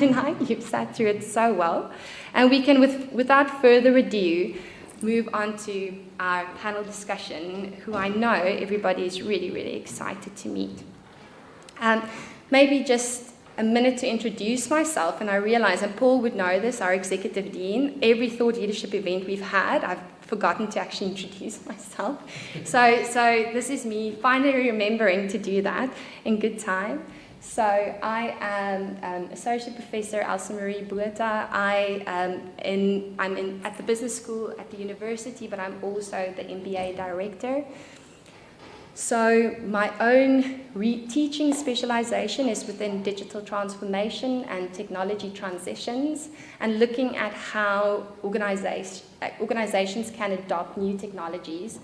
tonight. You've sat through it so well. And we can, without further ado, move on to our panel discussion, who I know everybody is really, really excited to meet. Maybe just a minute to introduce myself, and I realize, and Paul would know this, our executive dean, every thought leadership event we've had, I've forgotten to actually introduce myself. So this is me finally remembering to do that in good time. So I am Associate Professor Elsa Marie Botha. I'm at the business school at the university, but I'm also the MBA director. So my own teaching specialization is within digital transformation and technology transitions, and looking at how organizations can adopt new technologies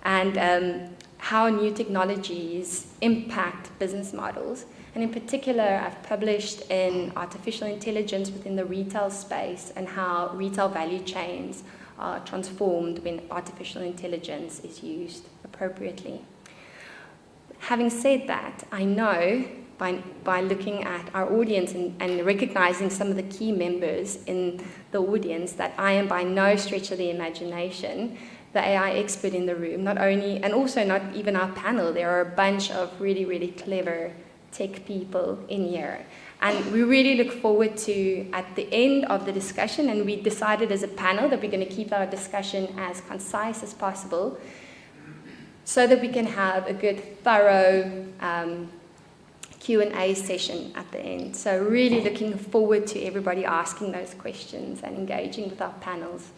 and how new technologies impact business models. And in particular, I've published in artificial intelligence within the retail space and how retail value chains are transformed when artificial intelligence is used appropriately. Having said that, I know by looking at our audience and recognizing some of the key members in the audience that I am by no stretch of the imagination the AI expert in the room, not only, and also not even our panel. There are a bunch of really, really clever tech people in here. And we really look forward to, at the end of the discussion, and we decided as a panel that we're going to keep our discussion as concise as possible so that we can have a good, thorough Q&A session at the end. So really looking forward to everybody asking those questions and engaging with our panels.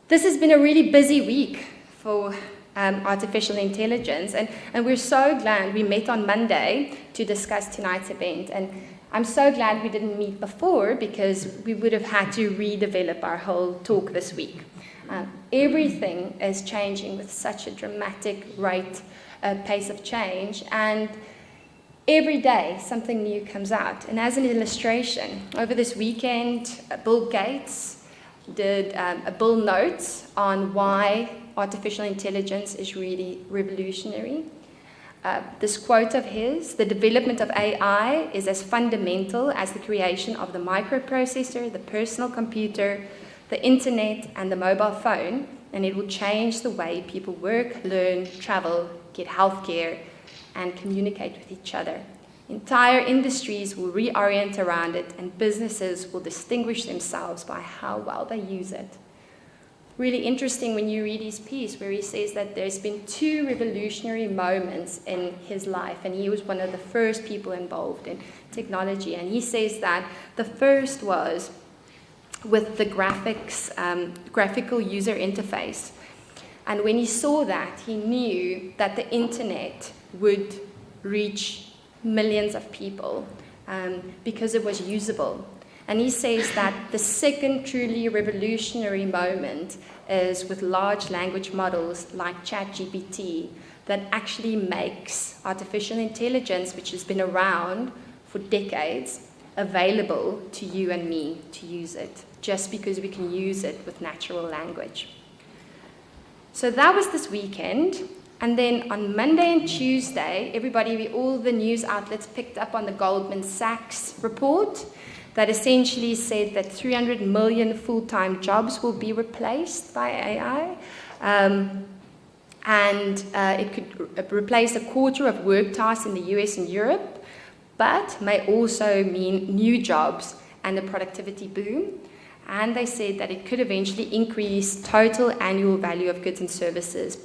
This has been a really busy week for artificial intelligence, and we're so glad we met on Monday to discuss tonight's event. And I'm so glad we didn't meet before, because we would have had to redevelop our whole talk this week. Everything is changing with such a dramatic pace of change, and every day something new comes out. And as an illustration, over this weekend, Bill Gates did a Bill Notes on why artificial intelligence is really revolutionary. This quote of his: "The development of AI is as fundamental as the creation of the microprocessor, the personal computer, the internet, and the mobile phone, and it will change the way people work, learn, travel, get healthcare, and communicate with each other. Entire industries will reorient around it, and businesses will distinguish themselves by how well they use it." Really interesting when you read his piece, where he says that there's been two revolutionary moments in his life, and he was one of the first people involved in technology. And he says that the first was with the graphical user interface. And when he saw that, he knew that the internet would reach millions of people because it was usable. And he says that the second truly revolutionary moment is with large language models like ChatGPT that actually makes artificial intelligence, which has been around for decades, available to you and me to use it, just because we can use it with natural language. So that was this weekend. And then on Monday and Tuesday, all the news outlets picked up on the Goldman Sachs report that essentially said that 300 million full-time jobs will be replaced by AI. And it could replace a quarter of work tasks in the US and Europe, but may also mean new jobs and a productivity boom. And they said that it could eventually increase total annual value of goods and services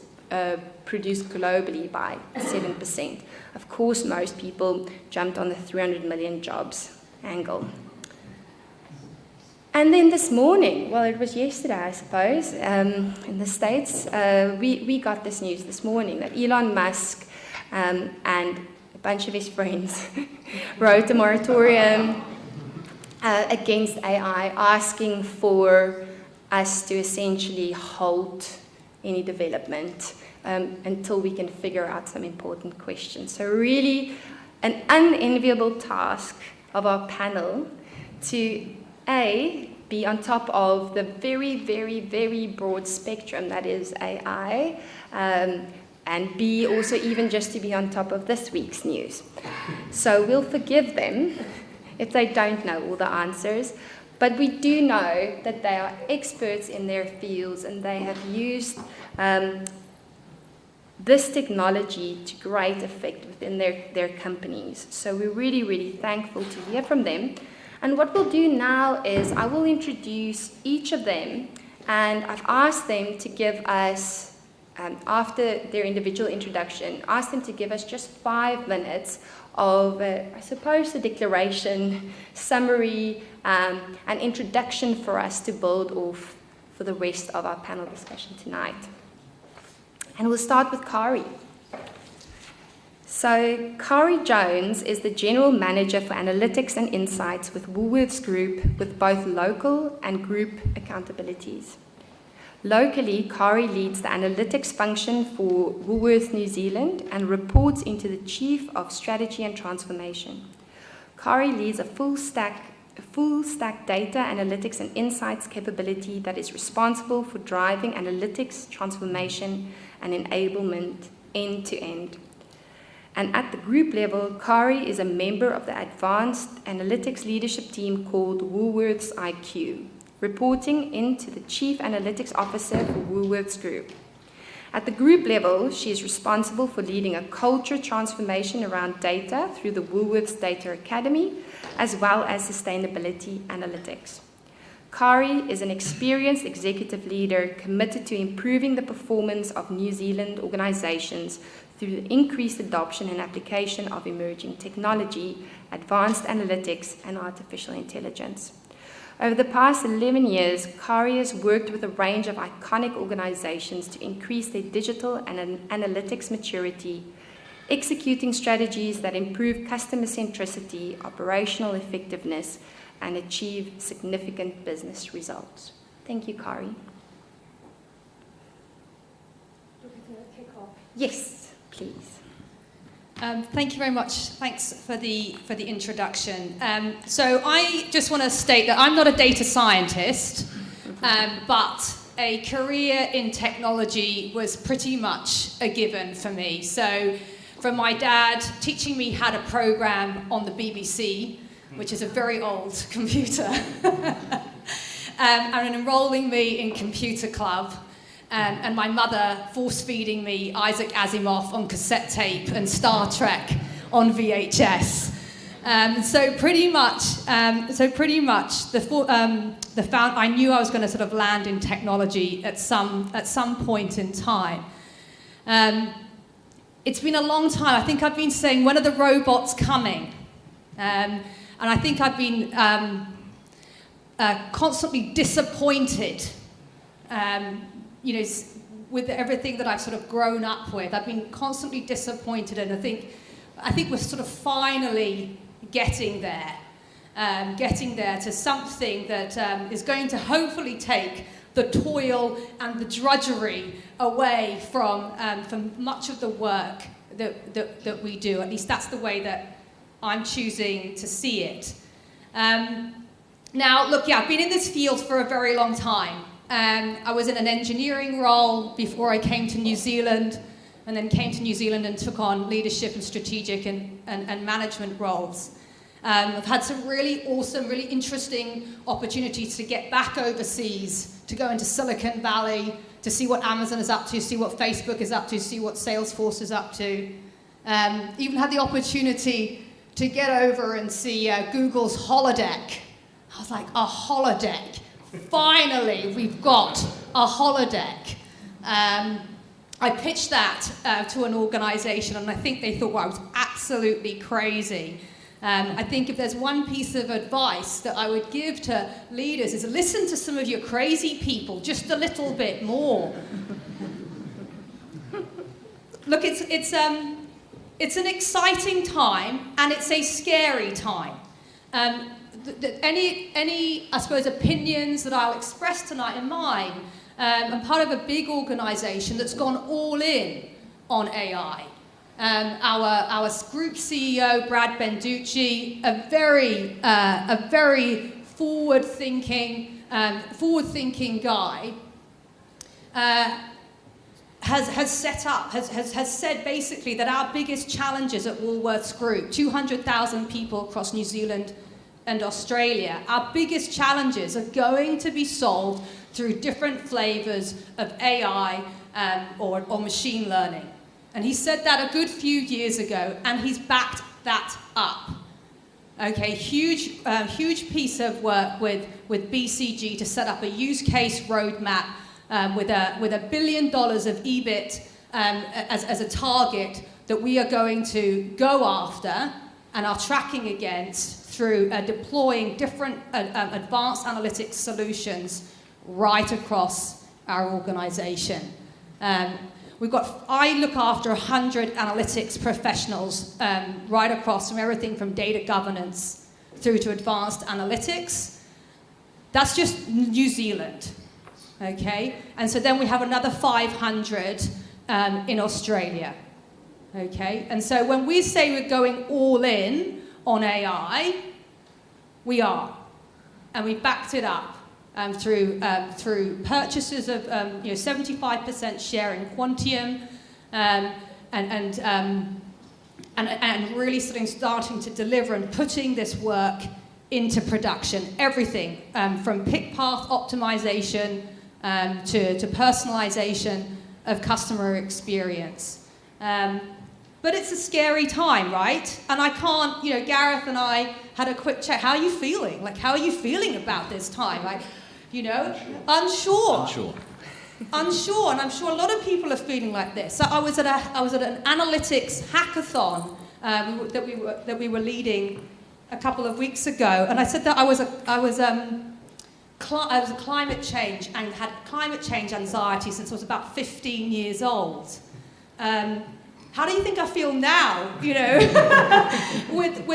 produced globally by 7%. Of course, most people jumped on the 300 million jobs angle. And then this morning, well, it was yesterday, I suppose, in the States, we got this news this morning that Elon Musk and a bunch of his friends wrote a moratorium against AI, asking for us to essentially halt any development until we can figure out some important questions. So really an unenviable task of our panel to be on top of the very, very, very broad spectrum that is AI, and B, also even just to be on top of this week's news. So we'll forgive them if they don't know all the answers, but we do know that they are experts in their fields and they have used this technology to great effect within their companies. So we're really, really thankful to hear from them. And what we'll do now is I will introduce each of them, and I've asked them to give us, after their individual introduction, asked them to give us just 5 minutes of, I suppose, a declaration, summary, an introduction for us to build off for the rest of our panel discussion tonight. And we'll start with Kari. So Kari Jones is the General Manager for Analytics and Insights with Woolworths Group, with both local and group accountabilities. Locally, Kari leads the analytics function for Woolworths New Zealand and reports into the Chief of Strategy and Transformation. Kari leads a full stack data analytics and insights capability that is responsible for driving analytics, transformation, and enablement end to end. And at the group level, Kari is a member of the advanced analytics leadership team called Woolworths IQ, reporting into the Chief Analytics Officer for Woolworths Group. At the group level, she is responsible for leading a culture transformation around data through the Woolworths Data Academy, as well as sustainability analytics. Kari is an experienced executive leader committed to improving the performance of New Zealand organizations through the increased adoption and application of emerging technology, advanced analytics, and artificial intelligence. Over the past 11 years, Kari has worked with a range of iconic organizations to increase their digital and analytics maturity, executing strategies that improve customer centricity, operational effectiveness, and achieve significant business results. Thank you, Kari. Yes, please. Thank you very much. Thanks for the introduction. So I just want to state that I'm not a data scientist, but a career in technology was pretty much a given for me. So from my dad teaching me how to program on the BBC, which is a very old computer, and enrolling me in computer club, and my mother force-feeding me Isaac Asimov on cassette tape and Star Trek on VHS. So pretty much, I knew I was going to sort of land in technology at some point in time. It's been a long time. I think I've been saying, when are the robots coming? And I think I've been constantly disappointed, with everything that I've sort of grown up with. I've been constantly disappointed, and I think we're sort of finally getting there to something that is going to hopefully take the toil and the drudgery away from much of the work that we do. At least that's the way that I'm choosing to see it. Now, look, I've been in this field for a very long time. I was in an engineering role before I came to New Zealand, and then came to New Zealand and took on leadership and strategic and management roles. I've had some really awesome, really interesting opportunities to get back overseas, to go into Silicon Valley, to see what Amazon is up to, see what Facebook is up to, see what Salesforce is up to. Even had the opportunity to get over and see Google's holodeck. I was like, a holodeck. Finally, we've got a holodeck. I pitched that to an organization, and I think they thought, well, I was absolutely crazy. I think if there's one piece of advice that I would give to leaders is listen to some of your crazy people just a little bit more. Look, it's an exciting time, and it's a scary time. Any I suppose I that I'll express tonight in mine. I'm part of a big organisation that's gone all in on AI. Our group CEO, Brad Benducci, a very forward-thinking guy, has said basically that our biggest challenges at Woolworths Group, 200,000 people across New Zealand and Australia, our biggest challenges are going to be solved through different flavors of AI or machine learning. And he said that a good few years ago, and he's backed that up. Okay, huge piece of work with BCG to set up a use case roadmap with $1 billion of EBIT as a target that we are going to go after and are tracking against through deploying different advanced analytics solutions right across our organization. I look after 100 analytics professionals right across from everything from data governance through to advanced analytics. That's just New Zealand, okay? And so then we have another 500 in Australia, okay? And so when we say we're going all in on AI, we are, and we backed it up. Through purchases of 75% share in Quantium, and really starting to deliver and putting this work into production. Everything from pick path optimization to personalization of customer experience. But it's a scary time, right? And I can't, Gareth and I had a quick chat. How are you feeling? Like, how are you feeling about this time? Like, unsure. Unsure, and I'm sure a lot of people are feeling like this. So I was at an analytics hackathon that we were leading a couple of weeks ago, and I said that I was a climate change and had climate change anxiety since I was about 15 years old. How do you think I feel now? With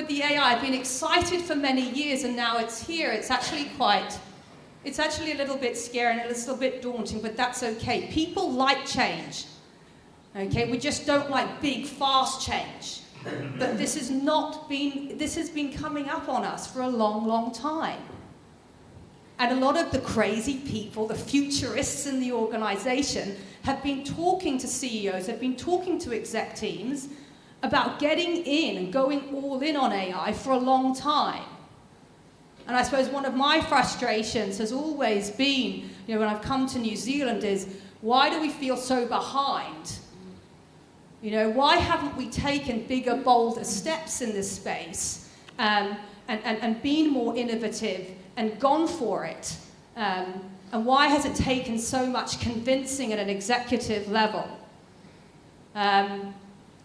the AI, I've been excited for many years, and now it's here. It's actually a little bit scary and a little bit daunting, but that's okay. People like change. Okay, we just don't like big, fast change. But this has been coming up on us for a long, long time. And a lot of the crazy people, the futurists in the organization, have been talking to CEOs, have been talking to exec teams about getting in and going all in on AI for a long time. And I suppose one of my frustrations has always been, when I've come to New Zealand, is why do we feel so behind? Why haven't we taken bigger, bolder steps in this space and been more innovative and gone for it? And why has it taken so much convincing at an executive level? And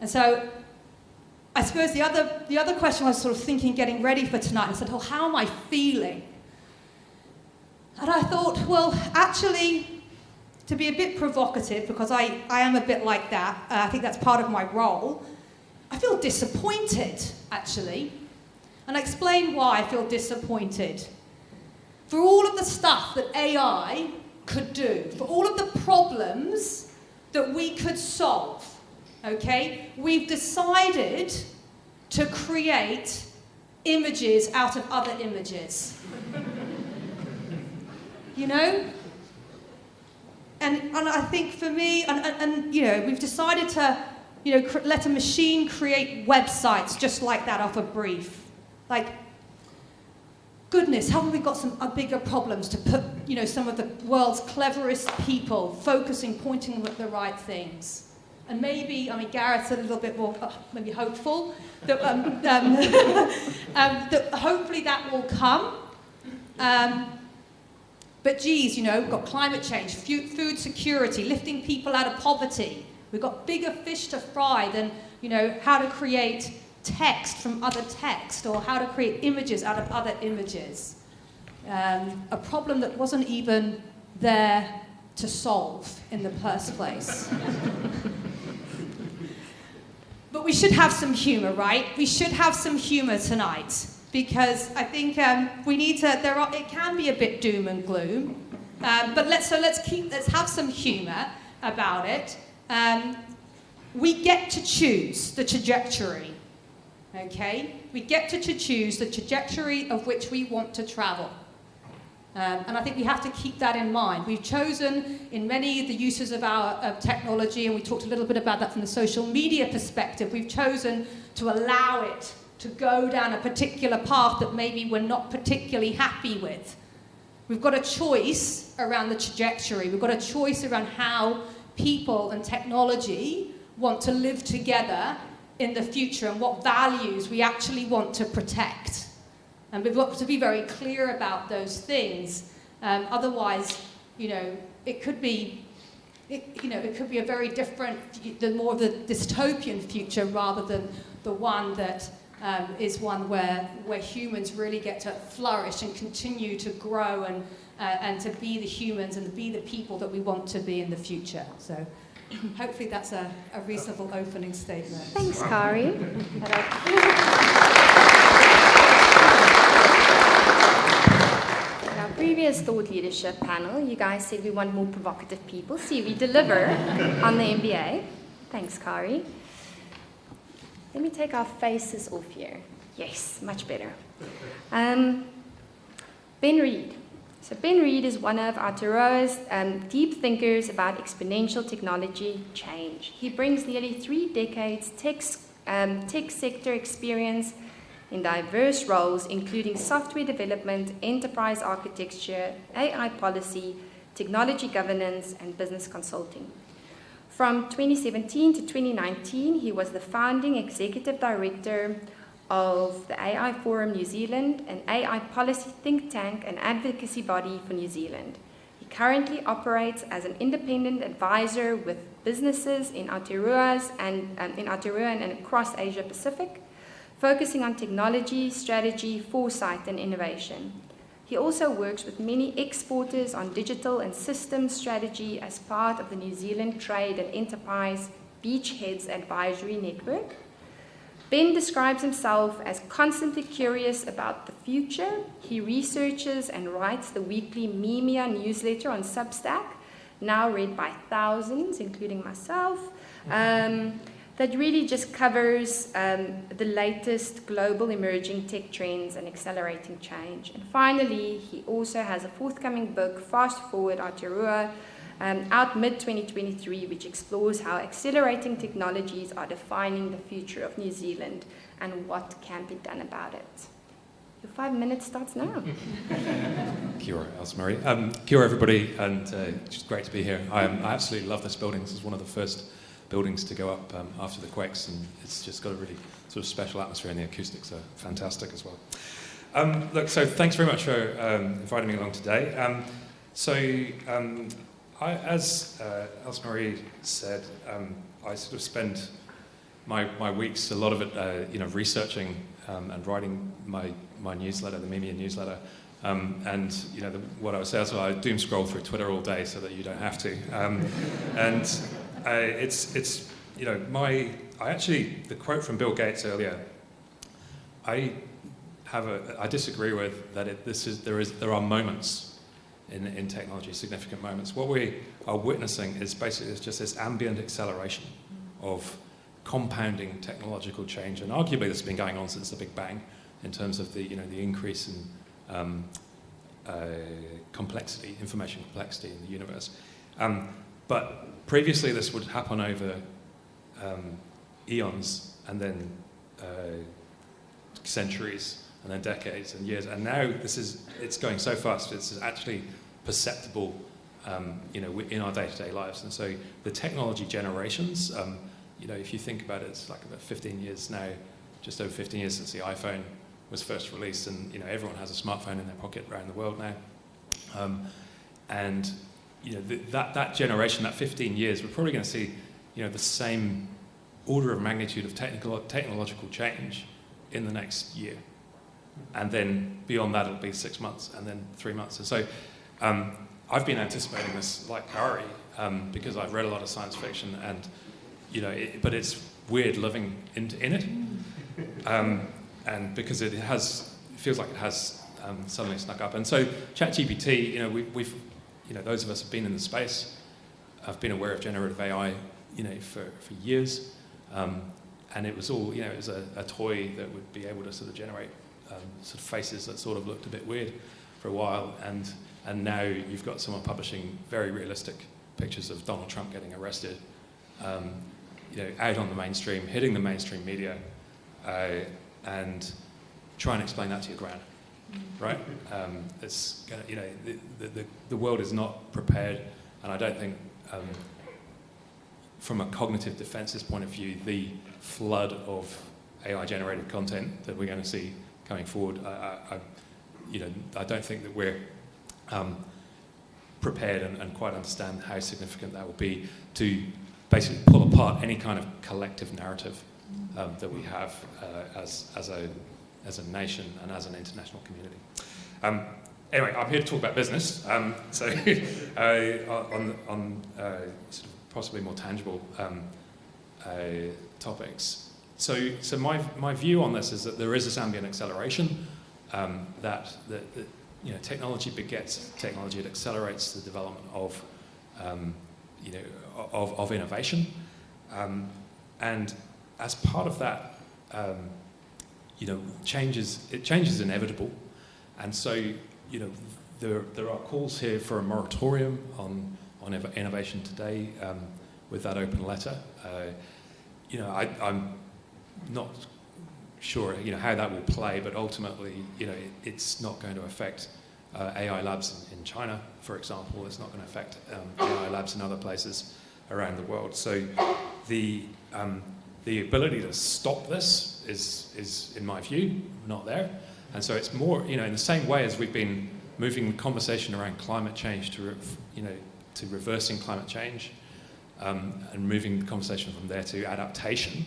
so I suppose the other question I was sort of thinking, getting ready for tonight, I said, well, how am I feeling? And I thought, well, actually, to be a bit provocative, because I am a bit like that, I think that's part of my role, I feel disappointed, actually. And I explain why I feel disappointed. For all of the stuff that AI could do, for all of the problems that we could solve, okay, we've decided to create images out of other images. And I think for me, and we've decided to, let a machine create websites just like that off a brief. Like, goodness, haven't we got some bigger problems to put, some of the world's cleverest people pointing at the right things? And maybe, Gareth's a little bit more maybe hopeful that, that hopefully that will come. But geez, we've got climate change, food security, lifting people out of poverty. We've got bigger fish to fry than, how to create text from other text, or how to create images out of other images. A problem that wasn't even there to solve in the first place. But we should have some humor, right? We should have some humor tonight, because I think we need to. It can be a bit doom and gloom, but let's have some humor about it. We get to choose the trajectory. Okay? We get to choose the trajectory of which we want to travel. And I think we have to keep that in mind. We've chosen, in many of the uses of our technology, and we talked a little bit about that from the social media perspective, we've chosen to allow it to go down a particular path that maybe we're not particularly happy with. We've got a choice around the trajectory. We've got a choice around how people and technology want to live together in the future and what values we actually want to protect. And we've got to be very clear about those things. Otherwise, it could be a very different, more of the dystopian future rather than the one that is one where humans really get to flourish and continue to grow and to be the humans and to be the people that we want to be in the future. So hopefully that's a reasonable opening statement. Thanks, Kari. Our previous thought leadership panel, you guys said we want more provocative people. See, we deliver on the MBA. Thanks, Kari. Let me take our faces off here. Yes, much better. Ben Reed. So Ben Reed is one of Aotearoa's deep thinkers about exponential technology change. He brings nearly 3 decades tech sector experience in diverse roles, including software development, enterprise architecture, AI policy, technology governance, and business consulting. From 2017 to 2019, he was the founding executive director of the AI Forum New Zealand, an AI policy think tank and advocacy body for New Zealand. He currently operates as an independent advisor with businesses in Aotearoa and across Asia Pacific, focusing on technology, strategy, foresight, and innovation. He also works with many exporters on digital and systems strategy as part of the New Zealand Trade and Enterprise Beachheads Advisory Network. Ben describes himself as constantly curious about the future. He researches and writes the weekly Mimia newsletter on Substack, now read by thousands, including myself, that really just covers the latest global emerging tech trends and accelerating change. And finally, he also has a forthcoming book, Fast Forward Aotearoa, out mid-2023, which explores how accelerating technologies are defining the future of New Zealand and what can be done about it. Your 5 minutes starts now. Kia ora, Elsa-Marie. Kia ora, everybody, and it's just great to be here. I absolutely love this building. This is one of the first buildings to go up after the quakes, and it's just got a really sort of special atmosphere, and the acoustics are fantastic as well. So thanks very much for inviting me along today. As Elsa-Marie said, I sort of spend my weeks, a lot of it, researching and writing my newsletter, the Mimia newsletter. What I would say is I doom scroll through Twitter all day so that you don't have to. The quote from Bill Gates earlier, I disagree with that. There are moments in technology, significant moments. What we are witnessing is basically just this ambient acceleration of compounding technological change, and arguably this has been going on since the Big Bang in terms of the increase in complexity, information complexity in the universe. But previously this would happen over eons, and then centuries, and then decades and years. And now it's going so fast, it's actually perceptible in our day-to-day lives. And so the technology generations, if you think about it, it's like about 15 years now, just over 15 years since the iPhone was first released, and everyone has a smartphone in their pocket around the world now. That generation, that 15 years, we're probably going to see the same order of magnitude of technological change in the next year. And then beyond that, it'll be 6 months, and then 3 months. And so I've been anticipating this like Kari, because I've read a lot of science fiction, and but it's weird living in it, and because it feels like it has suddenly snuck up. And so ChatGPT, we've those of us who have been in the space have been aware of generative AI, for years, and it was all it was a toy that would be able to sort of generate sort of faces that sort of looked a bit weird. for a while, and now you've got someone publishing very realistic pictures of Donald Trump getting arrested, out on the mainstream, hitting the mainstream media, and try and explain that to your gran, right? It's the world is not prepared, and I don't think, from a cognitive defenses point of view, the flood of AI-generated content that we're going to see coming forward, I don't think that we're prepared and quite understand how significant that will be to basically pull apart any kind of collective narrative that we have as a nation and as an international community. Anyway, I'm here to talk about business. So on sort of possibly more tangible topics. So my view on this is that there is this ambient acceleration, that technology begets technology. It accelerates the development of of innovation, and as part of that, change is inevitable, and so there are calls here for a moratorium on innovation today, with that open letter. I'm not sure how that will play, but ultimately it's not going to affect AI labs in China, for example. It's not going to affect AI labs in other places around the world. So the ability to stop this is in my view not there, and so it's more in the same way as we've been moving the conversation around climate change to reversing climate change, and moving the conversation from there to adaptation.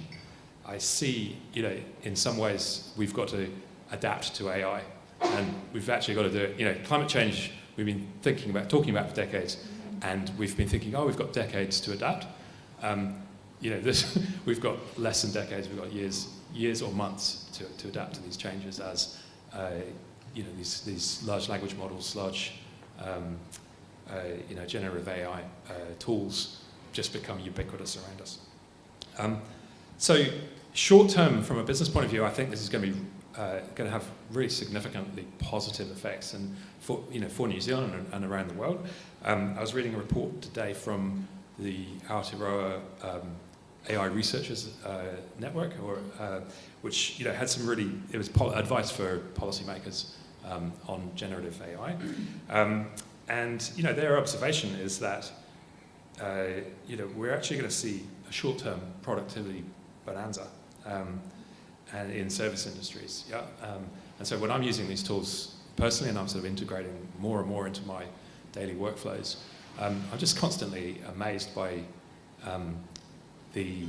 I see, in some ways we've got to adapt to AI, and we've actually got to do it. Climate change we've been talking about for decades, and we've been thinking, we've got decades to adapt. We've got less than decades. We've got years or months to adapt to these changes as these large language models, large generative AI tools just become ubiquitous around us. So short term, from a business point of view, I think this is going to have really significantly positive effects, and for New Zealand and around the world. I was reading a report today from the Aotearoa AI Researchers Network, which had some really, it was advice for policymakers on generative AI, and their observation is that we're actually going to see a short-term productivity bonanza and in service industries. And so when I'm using these tools personally, and I'm sort of integrating more and more into my daily workflows, I'm just constantly amazed by the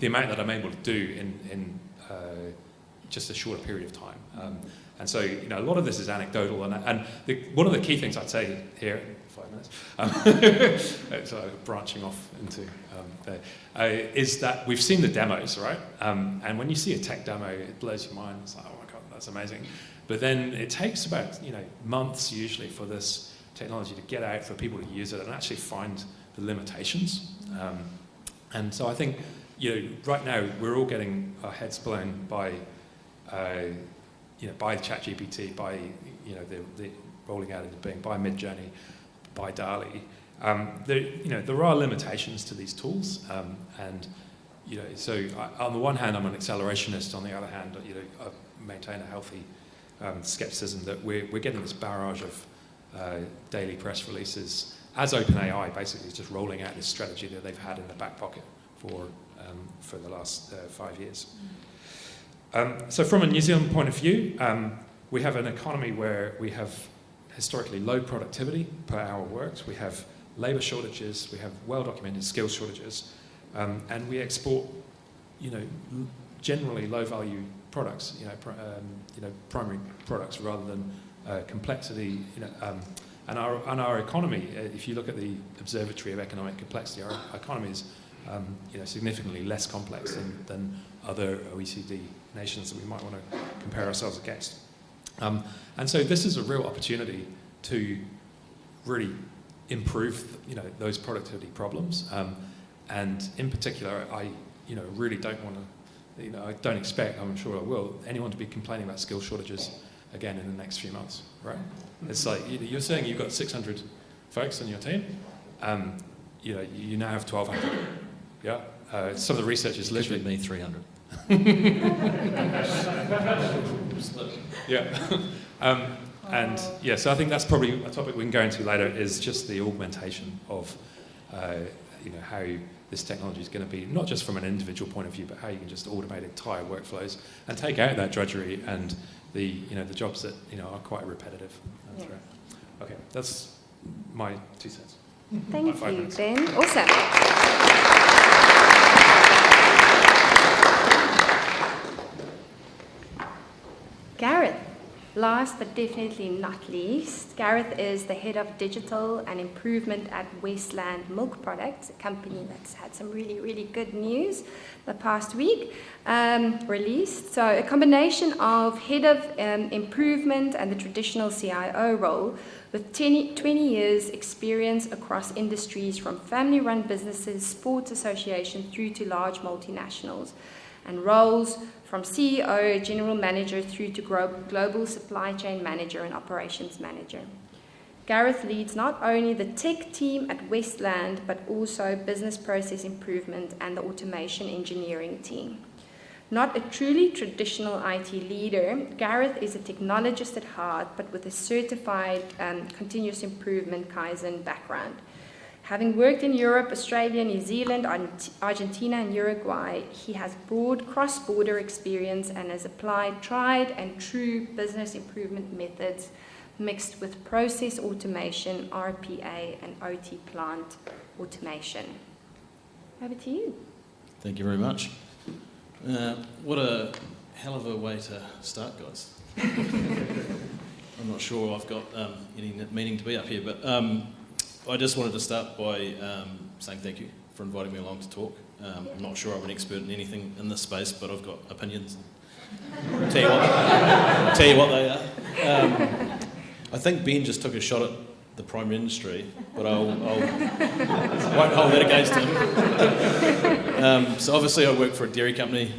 amount that I'm able to do in just a shorter period of time. And so a lot of this is anecdotal, and one of the key things I'd say here, 5 minutes, so branching off into is that we've seen the demos, right? And when you see a tech demo, it blows your mind. It's like, oh my God, that's amazing. But then it takes about months usually for this technology to get out, for people to use it and actually find the limitations. And so I think right now we're all getting our heads blown by by ChatGPT, by the rolling out into Bing, by Midjourney, by DALL-E. There are limitations to these tools, and so on the one hand I'm an accelerationist, on the other hand I maintain a healthy skepticism that we're getting this barrage of daily press releases as OpenAI basically is just rolling out this strategy that they've had in the back pocket for the last 5 years. So from a New Zealand point of view, we have an economy where we have historically low productivity per hour worked. We have labour shortages. We have well-documented skills shortages, and we export, generally low-value products, primary products rather than complexity. And our economy, if you look at the Observatory of Economic Complexity, our economy is significantly less complex than other OECD nations that we might want to compare ourselves against. And so this is a real opportunity to really improve those productivity problems. And in particular, I really don't want to, I don't expect, I'm sure I will, anyone to be complaining about skill shortages again in the next few months, right? It's like you're saying you've got 600 folks on your team. You now have 1,200. Yeah. Some of the research is literally me 300. Yeah. So I think that's probably a topic we can go into later, is just the augmentation of, how this technology is going to be, not just from an individual point of view, but how you can just automate entire workflows and take out that drudgery and the jobs that, are quite repetitive. That's right. Okay, that's my 2 cents. Thank My 5 you, minutes. Ben. Awesome. Gareth, last but definitely not least, Gareth is the head of digital and improvement at Westland Milk Products, a company that's had some really, really good news the past week released. So a combination of head of improvement and the traditional CIO role with 20 years experience across industries from family-run businesses, sports associations through to large multinationals, and roles from CEO, general manager, through to global supply chain manager and operations manager. Gareth leads not only the tech team at Westland, but also business process improvement and the automation engineering team. Not a truly traditional IT leader, Gareth is a technologist at heart, but with a certified continuous improvement Kaizen background. Having worked in Europe, Australia, New Zealand, Argentina, and Uruguay, he has broad cross-border experience and has applied tried and true business improvement methods mixed with process automation, RPA, and OT plant automation. Over to you. Thank you very much. What a hell of a way to start, guys. I'm not sure I've got any meaning to be up here, but I just wanted to start by saying thank you for inviting me along to talk. I'm not sure I'm an expert in anything in this space, but I've got opinions. I'll tell you what they are. I think Ben just took a shot at the primary industry, but I won't hold that against him. So obviously I work for a dairy company.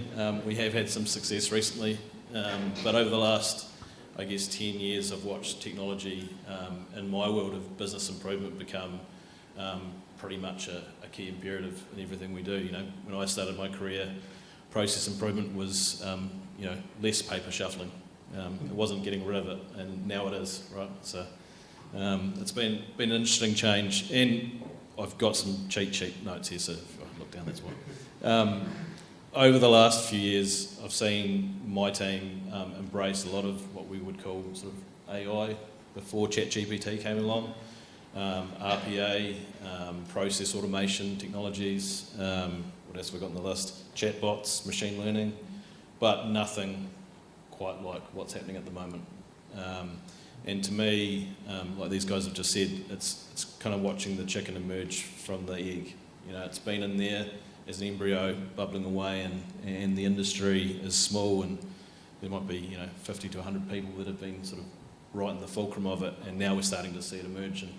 We have had some success recently, but over the last, 10 years, I've watched technology in my world of business improvement become pretty much a key imperative in everything we do. When I started my career, process improvement was, less paper shuffling. It wasn't getting rid of it, and now it is, right? So it's been an interesting change, and I've got some cheat sheet notes here, so if I look down, that's why. Over the last few years, I've seen my team embrace a lot of what we would call sort of AI before ChatGPT came along, RPA, process automation technologies, what else have we got on the list? Chatbots, machine learning, but nothing quite like what's happening at the moment. And to me, like these guys have just said, it's kind of watching the chicken emerge from the egg. It's been in there as an embryo bubbling away, and the industry is small, and there might be 50 to 100 people that have been sort of right in the fulcrum of it, and now we're starting to see it emerge, and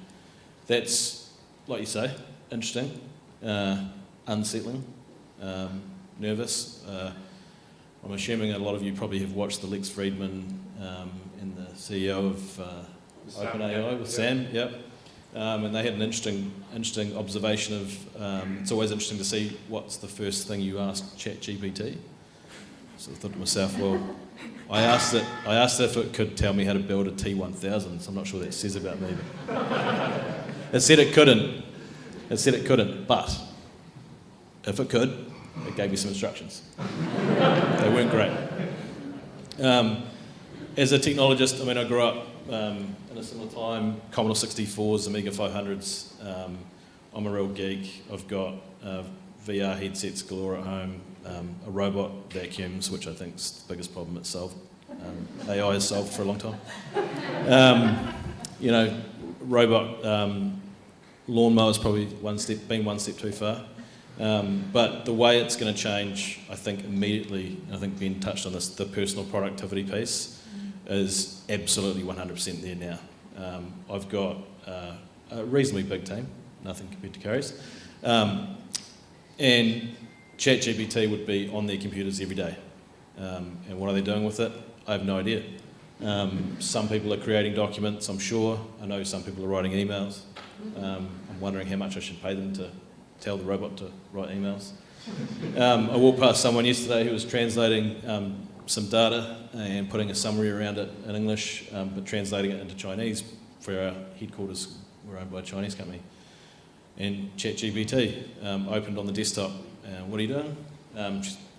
that's, like you say, interesting, unsettling, nervous. I'm assuming a lot of you probably have watched the Lex Friedman and the CEO of OpenAI with Sam, yep. And they had an interesting observation of, it's always interesting to see what's the first thing you ask ChatGPT. So I thought to myself, well, I asked if it could tell me how to build a T1000, so I'm not sure what that says about me. It said it couldn't, but if it could, it gave me some instructions. They weren't great. As a technologist, I grew up in a similar time, Commodore 64s, Amiga 500s. I'm a real geek. I've got VR headsets galore at home, a robot vacuums, which I think is the biggest problem it's solved. AI has solved for a long time. Robot lawnmower's probably been one step too far. But the way it's going to change, I think immediately, I think Ben touched on this, the personal productivity piece is absolutely 100% there now. I've got a reasonably big team, nothing compared to Carrie's, and ChatGPT would be on their computers every day. And what are they doing with it? I have no idea. Some people are creating documents, I'm sure. I know some people are writing emails. I'm wondering how much I should pay them to tell the robot to write emails. I walked past someone yesterday who was translating some data and putting a summary around it in English, but translating it into Chinese for our headquarters. We're owned by a Chinese company. And ChatGPT opened on the desktop. What are you doing?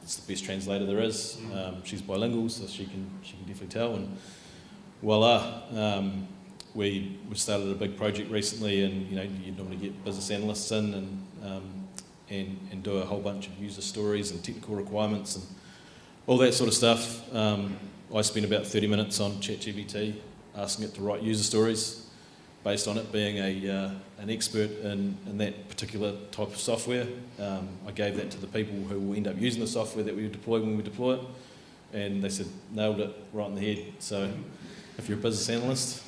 It's the best translator there is. She's bilingual, so she can definitely tell. And voila, we started a big project recently, and you normally get business analysts in and do a whole bunch of user stories and technical requirements and all that sort of stuff. I spent about 30 minutes on ChatGPT asking it to write user stories based on it being an expert in that particular type of software. I gave that to the people who will end up using the software that we deploy when we deploy it, and they said, nailed it right in the head. So if you're a business analyst,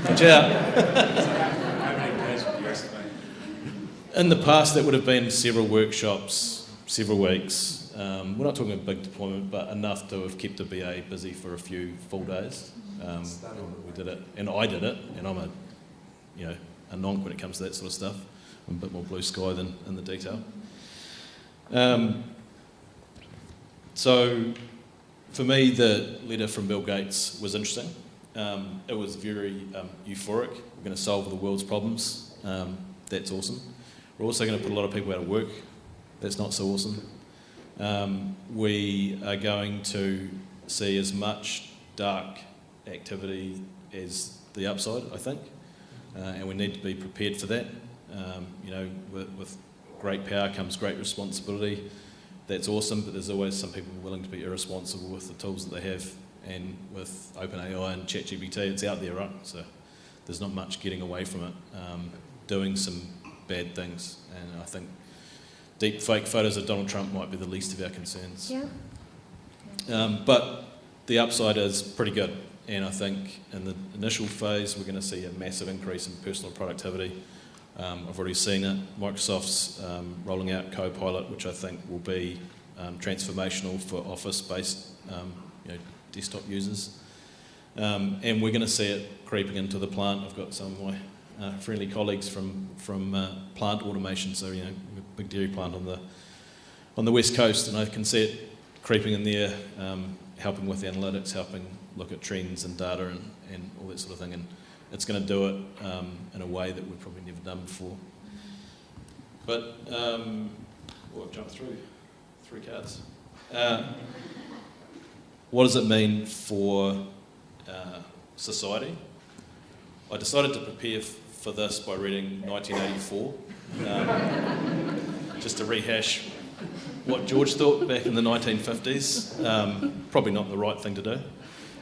watch out. How many days would you estimate? In the past, that would have been several workshops, several weeks. We're not talking a big deployment, but enough to have kept a BA busy for a few full days. We did it, and I did it, and I'm a nonc when it comes to that sort of stuff. I'm a bit more blue sky than in the detail. So, for me, the letter from Bill Gates was interesting. It was very euphoric. We're going to solve the world's problems. That's awesome. We're also going to put a lot of people out of work. That's not so awesome. We are going to see as much dark activity as the upside, I think, and we need to be prepared for that. With great power comes great responsibility. That's awesome, but there's always some people willing to be irresponsible with the tools that they have, and with OpenAI and ChatGPT, it's out there, right? So there's not much getting away from it. Doing some bad things, and I think deep fake photos of Donald Trump might be the least of our concerns. Yeah. But the upside is pretty good, and I think in the initial phase we're going to see a massive increase in personal productivity. I've already seen it. Microsoft's rolling out Copilot, which I think will be transformational for office-based desktop users. And we're going to see it creeping into the plant. I've got some of my friendly colleagues from plant automation, so a big dairy plant on the west coast, and I can see it creeping in there, helping with analytics, helping look at trends and data and all that sort of thing, and it's going to do it in a way that we've probably never done before. But I've jumped through 3 cards. What does it mean for society? I decided to prepare for this by reading 1984, just to rehash what George thought back in the 1950s. Probably not the right thing to do.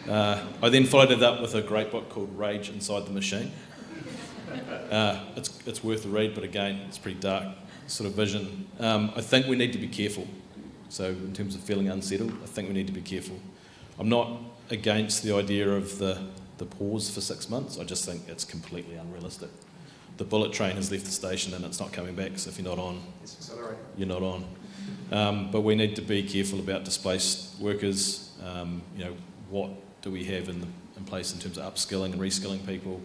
I then followed it up with a great book called Rage Inside the Machine. It's worth a read, but again, it's pretty dark sort of vision. I think we need to be careful. So in terms of feeling unsettled, I think we need to be careful. I'm not against the idea of the pause for 6 months. I just think it's completely unrealistic. The bullet train has left the station and it's not coming back, so if you're not on, you're not on. But we need to be careful about displaced workers. What do we have in place in terms of upskilling and reskilling people?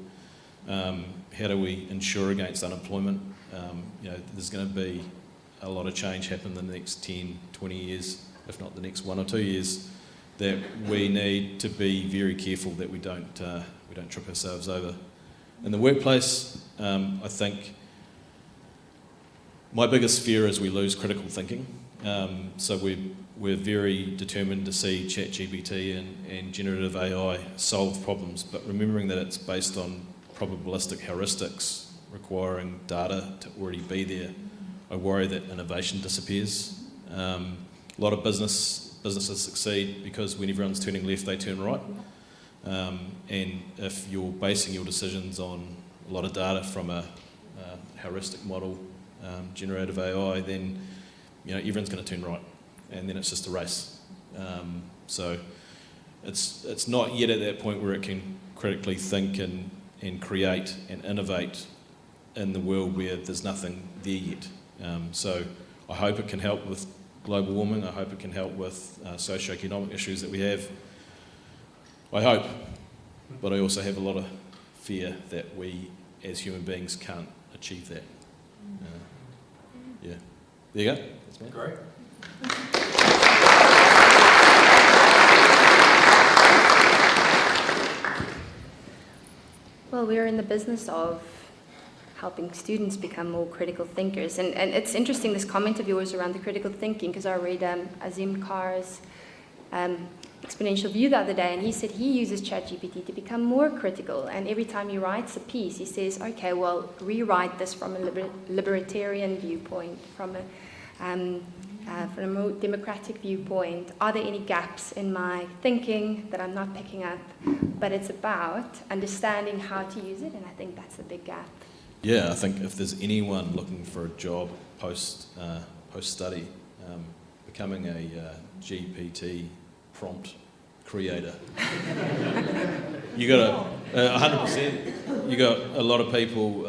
How do we ensure against unemployment? There's going to be a lot of change happen in the next 10, 20 years, if not the next 1 or 2 years, that we need to be very careful that we don't trip ourselves over. In the workplace, I think my biggest fear is we lose critical thinking. So we're very determined to see ChatGPT and generative AI solve problems, but remembering that it's based on probabilistic heuristics requiring data to already be there, I worry that innovation disappears. A lot of businesses succeed because when everyone's turning left, they turn right. And if you're basing your decisions on a lot of data from a heuristic model, generative AI, then everyone's going to turn right, and then it's just a race. So it's not yet at that point where it can critically think and create and innovate in the world where there's nothing there yet. So I hope it can help with global warming. I hope it can help with socioeconomic issues that we have. I hope, but I also have a lot of fear that we as human beings can't achieve that. Yeah. There you go. That's me. Great. Well, we're in the business of helping students become more critical thinkers. And it's interesting, this comment of yours around the critical thinking, because I read Azim Khan's Exponential View the other day, and he said he uses ChatGPT to become more critical. And every time he writes a piece, he says, okay, well, rewrite this from a libertarian viewpoint, from a more democratic viewpoint. Are there any gaps in my thinking that I'm not picking up? But it's about understanding how to use it, and I think that's the big gap. Yeah, I think if there's anyone looking for a job post-study, becoming a GPT prompt creator, you got 100%. You got a lot of people,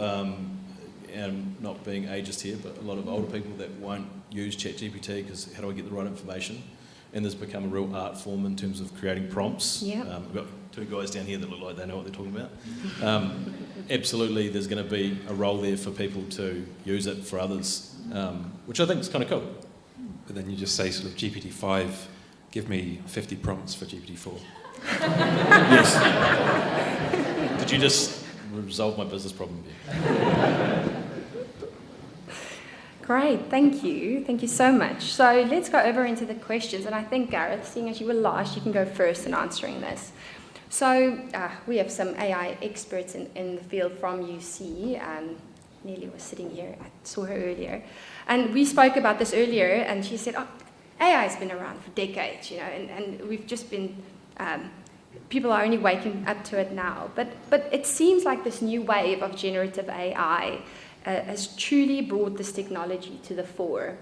and not being ageist here, but a lot of older people that won't use ChatGPT because how do I get the right information? And there's become a real art form in terms of creating prompts. Yeah. We've got two guys down here that look like they know what they're talking about. Absolutely, there's going to be a role there for people to use it for others, which I think is kind of cool. But then you just say sort of GPT-5, give me 50 prompts for GPT-4. Yes. Did you just resolve my business problem here? Great, thank you. Thank you so much. So let's go over into the questions. And I think, Gareth, seeing as you were last, you can go first in answering this. So we have some AI experts in the field from UC. Nelly was sitting here. I saw her earlier. And we spoke about this earlier, and she said, AI has been around for decades, and we've just been, people are only waking up to it now. But it seems like this new wave of generative AI has truly brought this technology to the fore.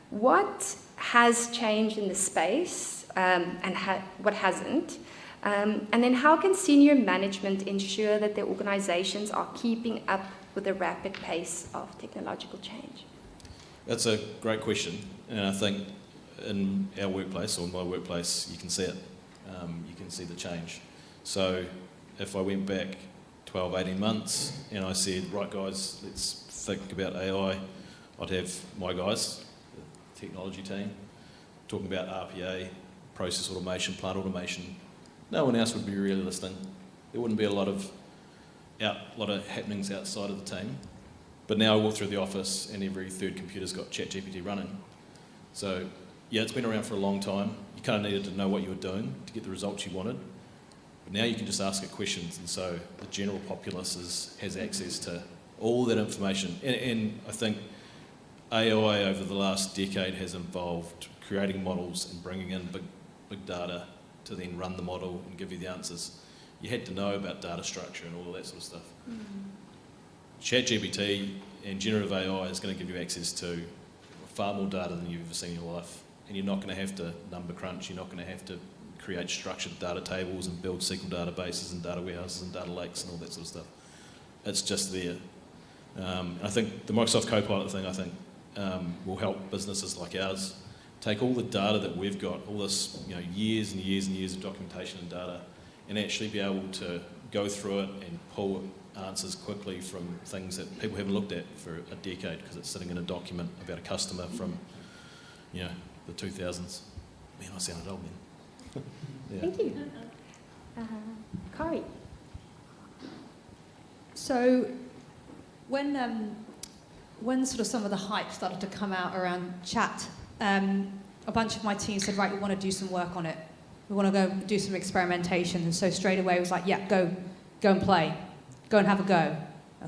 What has changed in the space, and what hasn't? And then how can senior management ensure that their organizations are keeping up with the rapid pace of technological change? That's a great question, and I think in our workplace, or my workplace, you can see it. You can see the change. So if I went back 12, 18 months and I said, right guys, let's think about AI, I'd have my guys, the technology team, talking about RPA, process automation, plant automation. No one else would be really listening. There wouldn't be a lot of happenings outside of the team. But now I walk through the office and every third computer's got ChatGPT running. So yeah, it's been around for a long time. You kind of needed to know what you were doing to get the results you wanted. But now you can just ask it questions, and so the general populace has access to all that information. And I think AI over the last decade has involved creating models and bringing in big data to then run the model and give you the answers. You had to know about data structure and all of that sort of stuff. ChatGPT and generative AI is going to give you access to far more data than you've ever seen in your life. And you're not going to have to number crunch, you're not going to have to create structured data tables and build SQL databases and data warehouses and data lakes and all that sort of stuff. It's just there. I think the Microsoft Copilot thing, will help businesses like ours take all the data that we've got, all this years and years and years of documentation and data, and actually be able to go through it and pull answers quickly from things that people haven't looked at for a decade because it's sitting in a document about a customer from the 2000s. Man, I sounded old then. Yeah. Thank you. Kari. So when sort of some of the hype started to come out around chat, a bunch of my team said, right, we want to do some work on it. We want to go do some experimentation. And so straight away it was like, yeah, go and play. Go and have a go.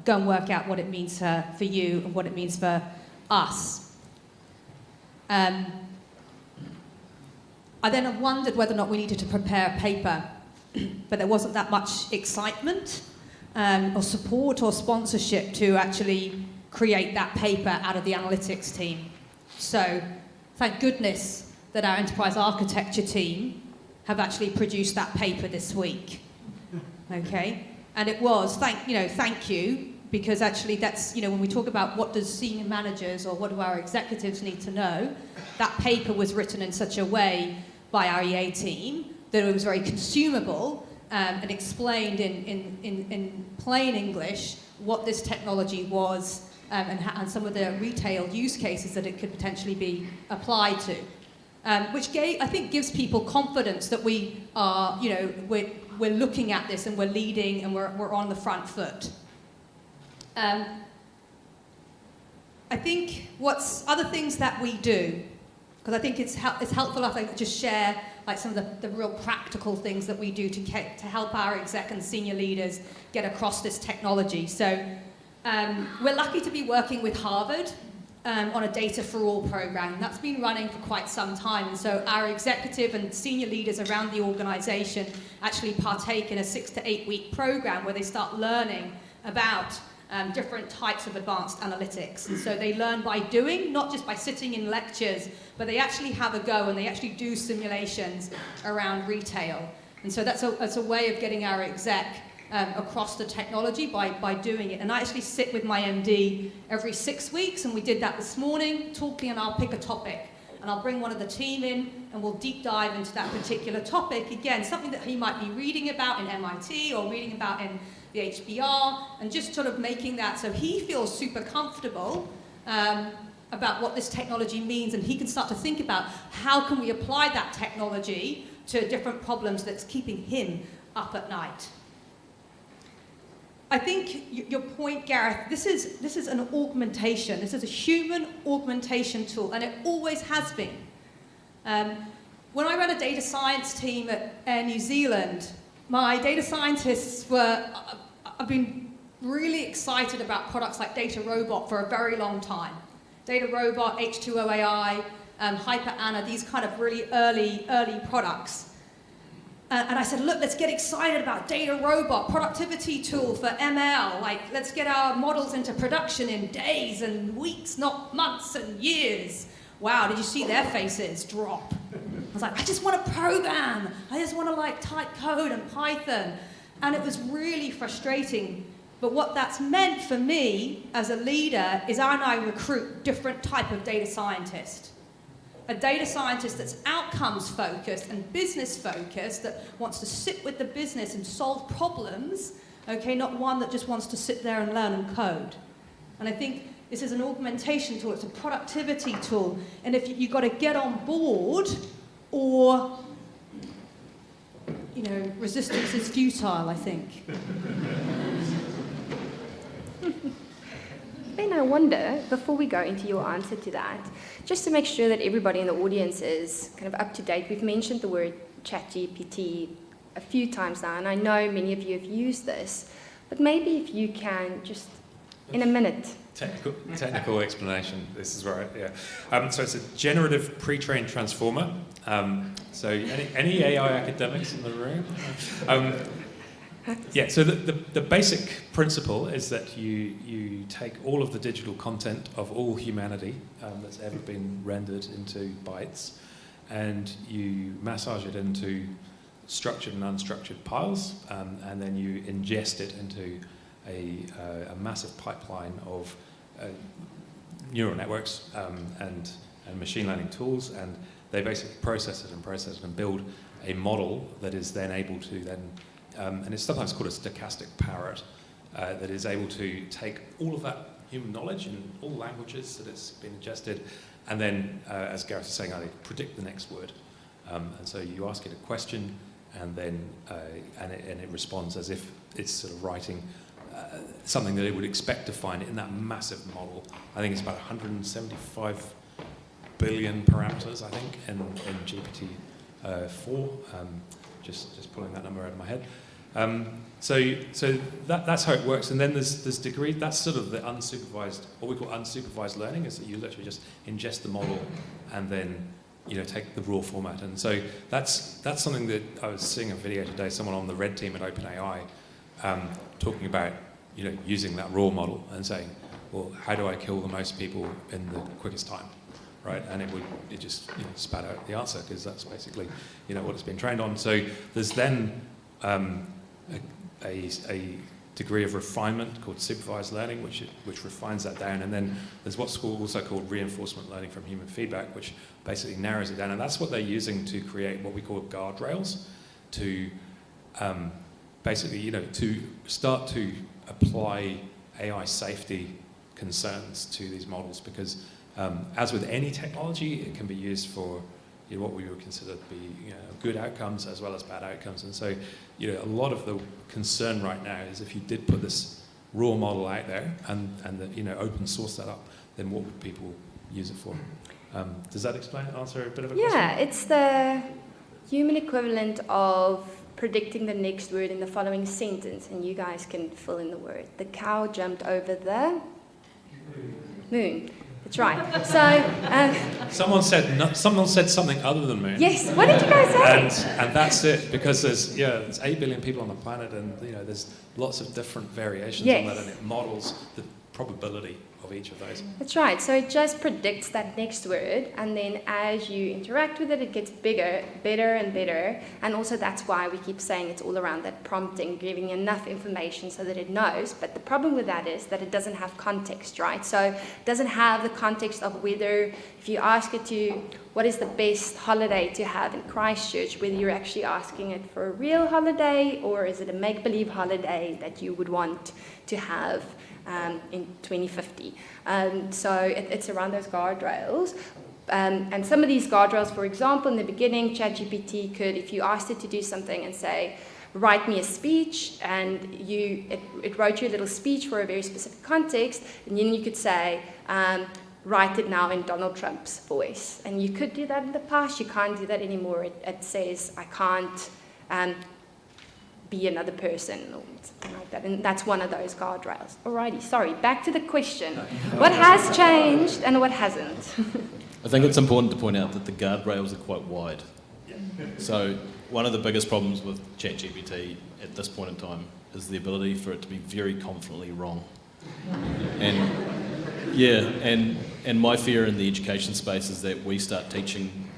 Go and work out what it means for you and what it means for us. I then wondered whether or not we needed to prepare a paper, but there wasn't that much excitement or support or sponsorship to actually create that paper out of the analytics team. So thank goodness that our enterprise architecture team have actually produced that paper this week. Okay? And it was, thank you, because actually that's, when we talk about what does senior managers or what do our executives need to know, that paper was written in such a way by our EA team that it was very consumable and explained in plain English what this technology was and some of the retail use cases that it could potentially be applied to, which I think gives people confidence that we are, we're looking at this and we're leading and we're on the front foot. I think what's other things that we do, because I think it's helpful, I think, to just share like some of the real practical things that we do to help our exec and senior leaders get across this technology. So we're lucky to be working with Harvard on a Data for All program. That's been running for quite some time. And so our executive and senior leaders around the organization actually partake in a 6 to 8 week program where they start learning about different types of advanced analytics. And so they learn by doing, not just by sitting in lectures, but they actually have a go and they actually do simulations around retail. And so that's a way of getting our exec across the technology by doing it. And I actually sit with my MD every 6 weeks, and we did that this morning, talking, and I'll pick a topic. And I'll bring one of the team in, and we'll deep dive into that particular topic. Again, something that he might be reading about in MIT or reading about in the HBR, and just sort of making that so he feels super comfortable about what this technology means, and he can start to think about how can we apply that technology to different problems that's keeping him up at night. I think your point, Gareth, this is an augmentation. This is a human augmentation tool, and it always has been. When I ran a data science team at Air New Zealand, my data scientists I've been really excited about products like Data Robot for a very long time. Data Robot, H2O AI, HyperAnna, these kind of really early products. And I said, look, let's get excited about Data Robot, productivity tool for ML. Like, let's get our models into production in days and weeks, not months and years. Wow, did you see their faces drop? I was like, I just want to program. I just want to type code and Python. And it was really frustrating. But what that's meant for me as a leader is I now recruit different type of data scientist. A data scientist that's outcomes focused and business focused, that wants to sit with the business and solve problems, okay, not one that just wants to sit there and learn and code. And I think this is an augmentation tool, it's a productivity tool, and if you've got to get on board, or, resistance is futile, I think. Ben, I wonder, before we go into your answer to that, just to make sure that everybody in the audience is kind of up to date, we've mentioned the word ChatGPT a few times now, and I know many of you have used this, but maybe if you can just, in a minute. Technical explanation, this is right, yeah. So it's a generative pre-trained transformer. So any AI academics in the room? Yeah, so the basic principle is that you take all of the digital content of all humanity that's ever been rendered into bytes, and you massage it into structured and unstructured piles, and then you ingest it into a massive pipeline of neural networks and machine learning tools, and they basically process it and build a model that is then able to then and it's sometimes called a stochastic parrot, that is able to take all of that human knowledge in all languages that it's been ingested, and then, as Gareth was saying earlier, predict the next word. And so you ask it a question, and then and it responds as if it's sort of writing something that it would expect to find in that massive model. I think it's about 175 billion parameters, I think, in GPT-4. Just pulling that number out of my head. So that's how it works. And then there's degree. That's sort of the unsupervised, what we call unsupervised learning, is that you literally just ingest the model and then take the raw format. And so that's something that I was seeing a video today. Someone on the red team at OpenAI talking about using that raw model and saying, well, how do I kill the most people in the quickest time? Right, and it just spat out the answer, because that's basically what it's been trained on. So there's then a degree of refinement called supervised learning, which refines that down, and then there's what's also called reinforcement learning from human feedback, which basically narrows it down, and that's what they're using to create what we call guardrails. to basically, to start to apply AI safety concerns to these models, because as with any technology, it can be used for what we would consider to be good outcomes as well as bad outcomes. And so a lot of the concern right now is if you did put this raw model out there and open source that up, then what would people use it for? Does that answer a bit of a question? Yeah, it's the human equivalent of predicting the next word in the following sentence, and you guys can fill in the word. The cow jumped over the moon. That's right. So someone said something other than moon. yes. What did you guys say? And that's it, because there's 8 billion people on the planet, and there's lots of different variations on that, and it models the probability of each of those. That's right. So it just predicts that next word, and then as you interact with it, it gets bigger, better and better. And also that's why we keep saying it's all around that prompting, giving enough information so that it knows. But the problem with that is that it doesn't have context, right? So it doesn't have the context of whether, if you ask it to, what is the best holiday to have in Christchurch, whether you're actually asking it for a real holiday or is it a make-believe holiday that you would want to have in 2050. So it's around those guardrails. And some of these guardrails, for example, in the beginning, ChatGPT could, if you asked it to do something and say, write me a speech, and it wrote you a little speech for a very specific context, and then you could say, write it now in Donald Trump's voice. And you could do that in the past. You can't do that anymore. It says, I can't be another person or something like that. And that's one of those guardrails. Alrighty, sorry, back to the question. What has changed and what hasn't? I think it's important to point out that the guardrails are quite wide. So one of the biggest problems with ChatGPT at this point in time is the ability for it to be very confidently wrong. And my fear in the education space is that we start teaching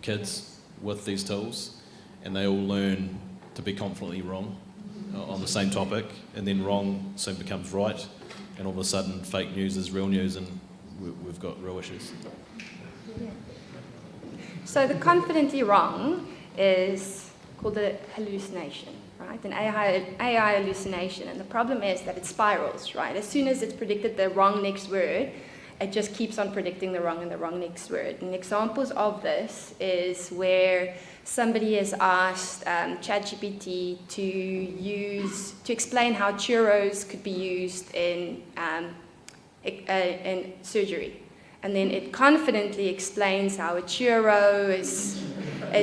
kids with these tools and they all learn to be confidently wrong on the same topic, and then wrong soon becomes right, and all of a sudden fake news is real news, and we've got real issues. So the confidently wrong is called a hallucination, right? An AI hallucination, and the problem is that it spirals, right? As soon as it's predicted the wrong next word, it just keeps on predicting the wrong and the wrong next word. And examples of this is where somebody has asked ChatGPT to explain how churros could be used in surgery. And then it confidently explains how a churro is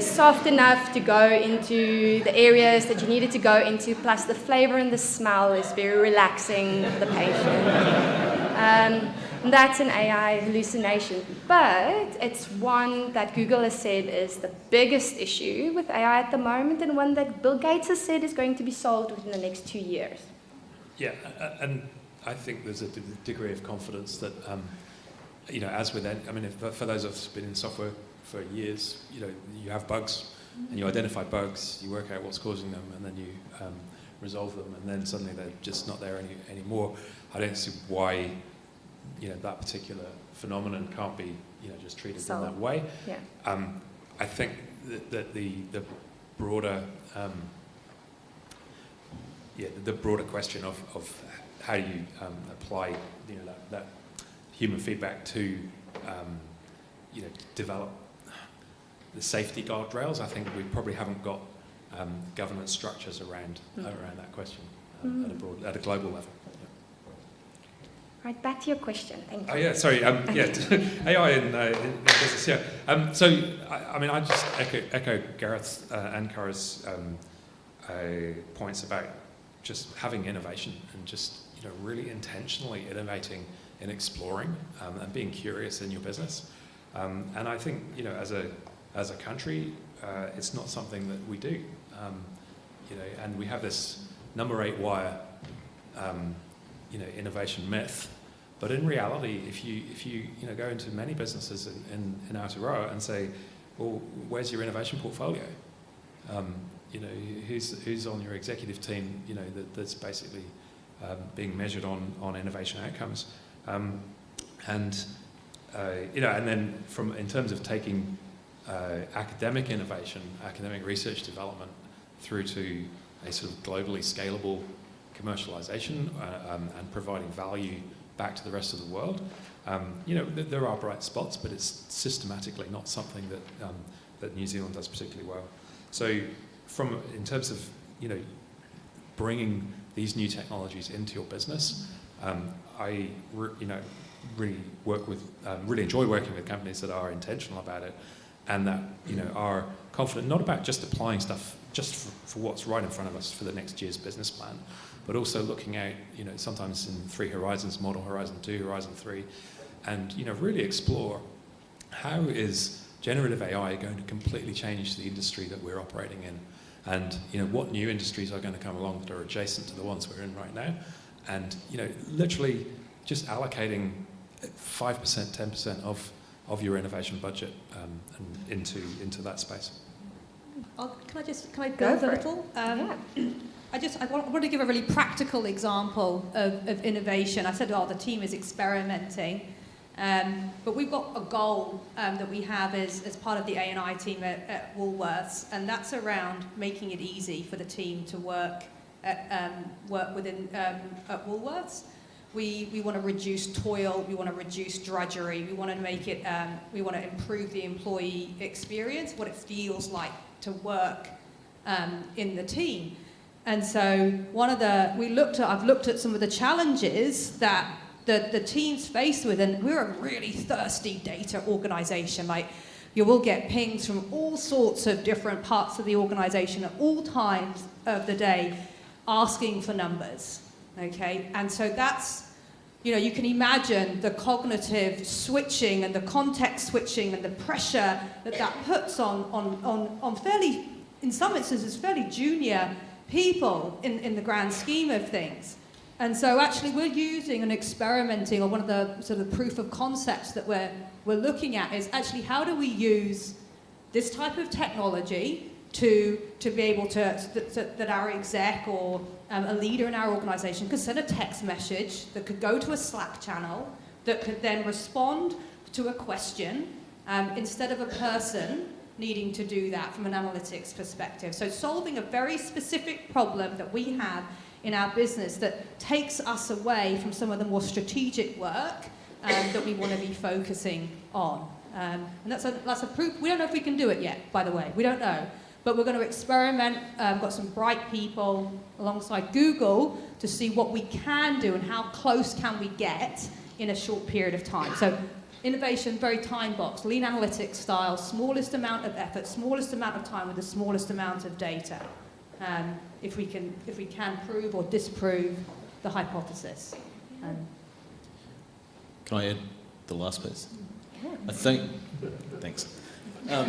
soft enough to go into the areas that you need it to go into, plus the flavor and the smell is very relaxing for the patient. And that's an AI hallucination, but it's one that Google has said is the biggest issue with AI at the moment, and one that Bill Gates has said is going to be solved within the next 2 years. Yeah, and I think there's a degree of confidence that, as with any, for those of us who've been in software for years, you have bugs, and you identify bugs, you work out what's causing them, and then you resolve them, and then suddenly they're just not there anymore. I don't see why that particular phenomenon can't be, just treated in that way. Yeah. I think that the broader, the broader question of how do you apply, that human feedback to, develop the safety guardrails. I think we probably haven't got governance structures around that question at a global level. Right, back to your question. Thank you. Oh yeah, sorry. AI in business. Yeah. So I just echo Gareth and Cara's points about just having innovation and just really intentionally innovating and exploring and being curious in your business. And I think as a country, it's not something that we do. And we have this number 8 wire. Innovation myth, but in reality, if you go into many businesses in Aotearoa and say, well, where's your innovation portfolio? Who's on your executive team? That's basically being measured on innovation outcomes, and then in terms of taking academic innovation, academic research development, through to a sort of globally scalable commercialization and providing value back to the rest of the world. There are bright spots, but it's systematically not something that New Zealand does particularly well. So in terms of, bringing these new technologies into your business, I really enjoy working with companies that are intentional about it and that, are confident, not about just applying stuff just for what's right in front of us for the next year's business plan, but also looking out, sometimes in 3 horizons, model horizon 2, horizon 3, and, really explore how is generative AI going to completely change the industry that we're operating in, and, what new industries are going to come along that are adjacent to the ones we're in right now, and, literally just allocating 5%, 10% of your innovation budget into that space. Can I build a little? I want to give a really practical example of innovation. I said, the team is experimenting, but we've got a goal that we have as part of the A&I team at Woolworths, and that's around making it easy for the team to work within at Woolworths. We want to reduce toil, we want to reduce drudgery, we want to make it, we want to improve the employee experience, what it feels like to work in the team. And so I've looked at some of the challenges that the team's faced with, and we're a really thirsty data organisation. Like, you will get pings from all sorts of different parts of the organisation at all times of the day asking for numbers, okay? And so that's, you can imagine the cognitive switching and the context switching and the pressure that puts on fairly, in some instances, fairly junior people in the grand scheme of things. And so actually we're using and experimenting, or one of the sort of proof of concepts that we're looking at is actually how do we use this type of technology to be able to that our exec or a leader in our organisation could send a text message that could go to a Slack channel that could then respond to a question instead of a person needing to do that from an analytics perspective. So solving a very specific problem that we have in our business that takes us away from some of the more strategic work that we want to be focusing on. And that's a proof. We don't know if we can do it yet, by the way. We don't know. But we're going to experiment. Got some bright people alongside Google to see what we can do and how close can we get in a short period of time. So innovation, very time box, lean analytics style, smallest amount of effort, smallest amount of time with the smallest amount of data. If we can prove or disprove the hypothesis. Can I add the last piece? I think, thanks. I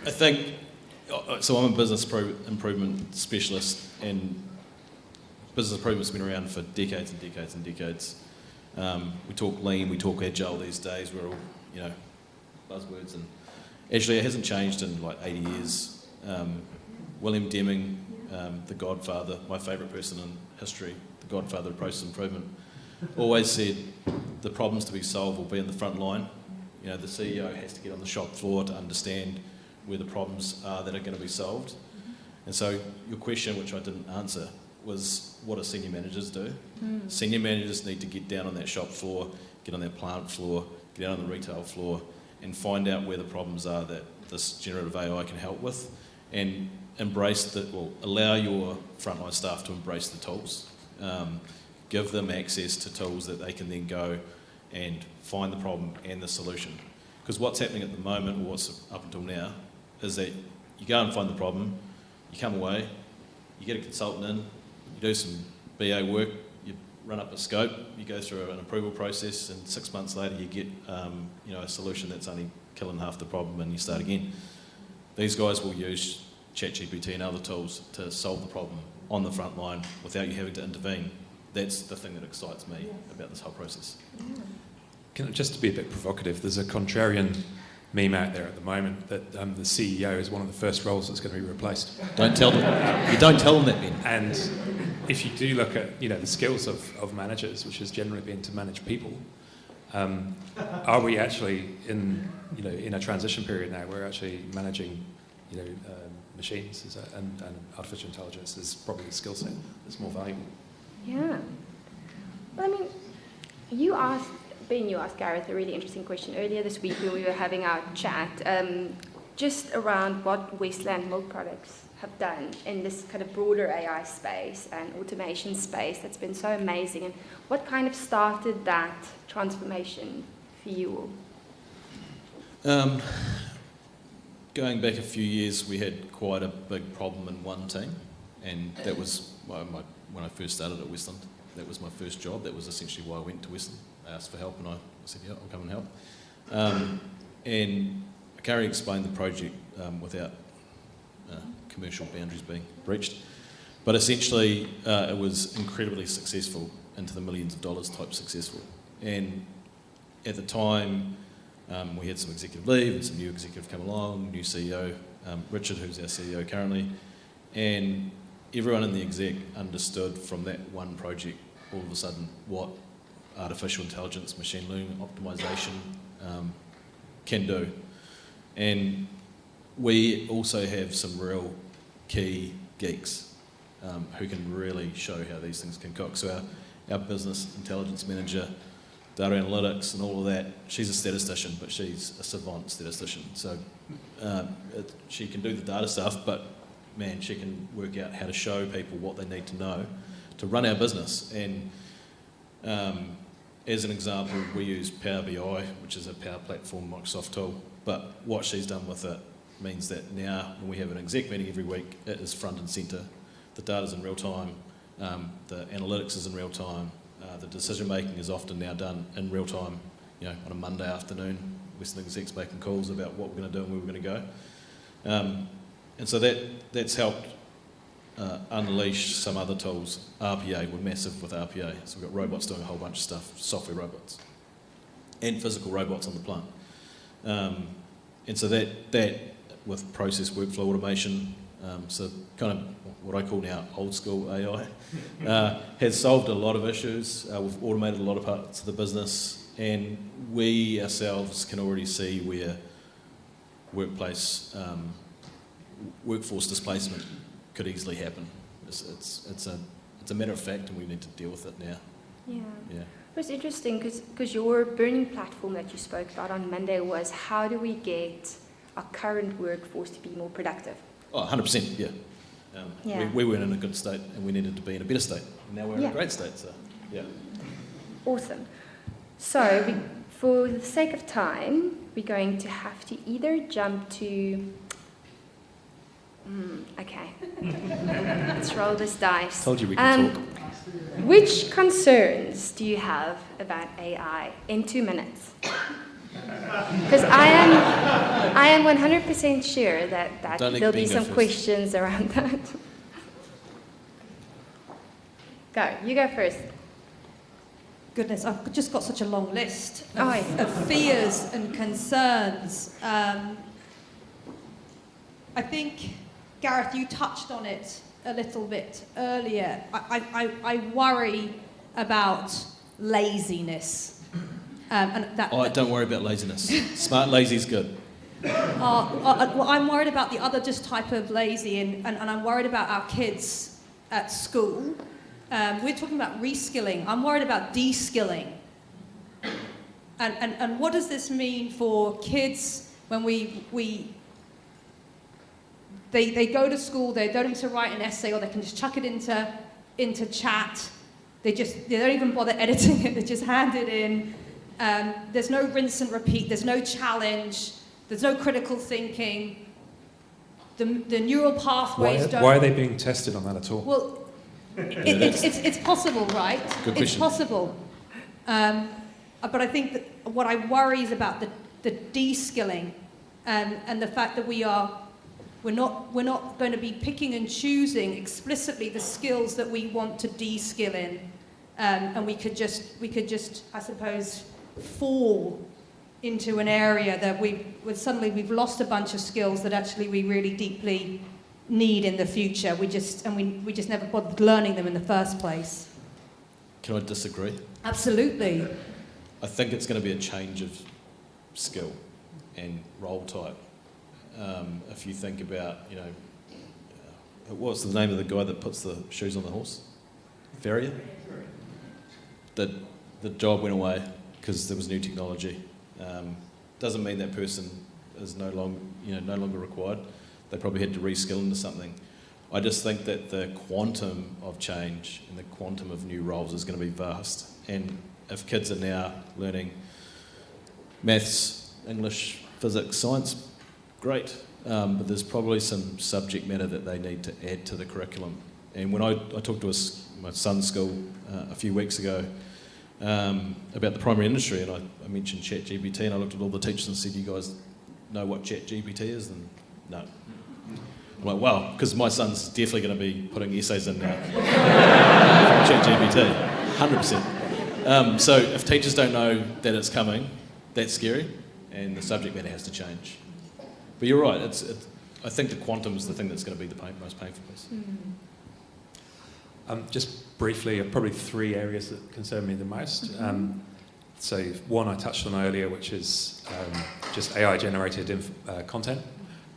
think, so I'm a business improvement specialist, and business improvement's been around for decades and decades and decades. We talk lean, we talk agile these days, we're all, buzzwords, and actually it hasn't changed in like 80 years. William Deming, the godfather, my favourite person in history, the godfather of process improvement, always said the problems to be solved will be in the front line. The CEO has to get on the shop floor to understand where the problems are that are going to be solved. And so your question, which I didn't answer, was what do senior managers do? Senior managers need to get down on that shop floor, get on that plant floor, get out on the retail floor, and find out where the problems are that this generative AI can help with, and allow your frontline staff to embrace the tools. Give them access to tools that they can then go and find the problem and the solution. Because what's happening at the moment, or what's up until now, is that you go and find the problem, you come away, you get a consultant in, you do some BA work, you run up a scope, you go through an approval process, and 6 months later you get a solution that's only killing half the problem, and you start again. These guys will use ChatGPT and other tools to solve the problem on the front line without you having to intervene. That's the thing that excites me about this whole process. Just to be a bit provocative, there's a contrarian meme out there at the moment that the CEO is one of the first roles that's going to be replaced. Don't tell them. You don't tell them that, Ben. And if you do look at the skills of managers, which has generally been to manage people, are we actually in a transition period now? We're actually managing machines and artificial intelligence is probably the skill set that's more valuable. Yeah. Well, I mean, Ben, you asked Gareth a really interesting question earlier this week when we were having our chat, just around what Westland Milk Products have done in this kind of broader AI space and automation space that's been so amazing, and what kind of started that transformation for you all? Going back a few years, we had quite a big problem in one team, and that was when I first started at Westland. That was my first job. That was essentially why I went to Westland. They asked for help, and I said, yeah, I'll come and help. And I can't really explain the project without commercial boundaries being breached. But essentially, it was incredibly successful, into the millions of dollars type successful. And at the time, we had some executive leave and some new executive come along, new CEO, Richard, who's our CEO currently, and everyone in the exec understood from that one project all of a sudden what artificial intelligence, machine learning, optimization can do. And we also have some real key geeks who can really show how these things can cook. So our business intelligence manager, data analytics and all of that, she's a statistician, but she's a savant statistician. So she can do the data stuff, but man, she can work out how to show people what they need to know to run our business. And as an example, we use Power BI, which is a Power Platform Microsoft tool, but what she's done with it means that now when we have an exec meeting every week, it is front and centre. The data's in real time, the analytics is in real time, the decision making is often now done in real time. You know, on a Monday afternoon, Western execs making calls about what we're going to do and where we're going to go. And so that's helped unleash some other tools. RPA, we're massive with RPA. So we've got robots doing a whole bunch of stuff, software robots, and physical robots on the plant. And so that with process workflow automation, so kind of what I call now old school AI, has solved a lot of issues. We've automated a lot of parts of the business, and we ourselves can already see where workforce displacement could easily happen. It's a matter of fact, and we need to deal with it now. Yeah. Yeah. It was interesting because your burning platform that you spoke about on Monday was how do we get our current workforce to be more productive? Oh, 100%, yeah. Yeah. We weren't in a good state, and we needed to be in a better state. And now we're in a great state, so yeah. Awesome. So, for the sake of time, we're going to have to either jump to... okay. Let's roll this dice. Told you we could talk. Which concerns do you have about AI in 2 minutes? Because I am 100% sure that there'll be some questions around that. You go first. Goodness, I've just got such a long list of fears and concerns. I think, Gareth, you touched on it a little bit earlier. I worry about laziness. Don't worry about laziness. Smart lazy is good. Well, I'm worried about the other just type of lazy, and I'm worried about our kids at school. We're talking about reskilling. I'm worried about de-skilling. And what does this mean for kids when they go to school, they don't need to write an essay, or they can just chuck it into chat. They don't even bother editing it, they just hand it in. There's no rinse and repeat, there's no challenge, there's no critical thinking. The neural pathways don't... Why are they being tested on that at all? Well, it's possible, right? Good question. It's possible. But I think that what I worry is about the de-skilling and the fact that we're not going to be picking and choosing explicitly the skills that we want to de-skill in, and we could just I suppose fall into an area that we've lost a bunch of skills that actually we really deeply need in the future. We just never bothered learning them in the first place. Can I disagree? Absolutely. I think it's going to be a change of skill and role type. If you think about, what's the name of the guy that puts the shoes on the horse? Farrier? The job went away because there was new technology. Doesn't mean that person is no longer required. They probably had to reskill into something. I just think that the quantum of change and the quantum of new roles is going to be vast. And if kids are now learning maths, English, physics, science, great. But there's probably some subject matter that they need to add to the curriculum. And when I talked to my son's school a few weeks ago about the primary industry, and I mentioned ChatGPT, and I looked at all the teachers and said, "You guys know what ChatGPT is?" And no. I'm like, wow, because my son's definitely going to be putting essays in now from ChatGPT, 100%. So if teachers don't know that it's coming, that's scary, and the subject matter has to change. But you're right, I think the quantum is the thing that's going to be the most painful piece. Just briefly, probably 3 areas that concern me the most. So one I touched on earlier, which is just AI-generated content.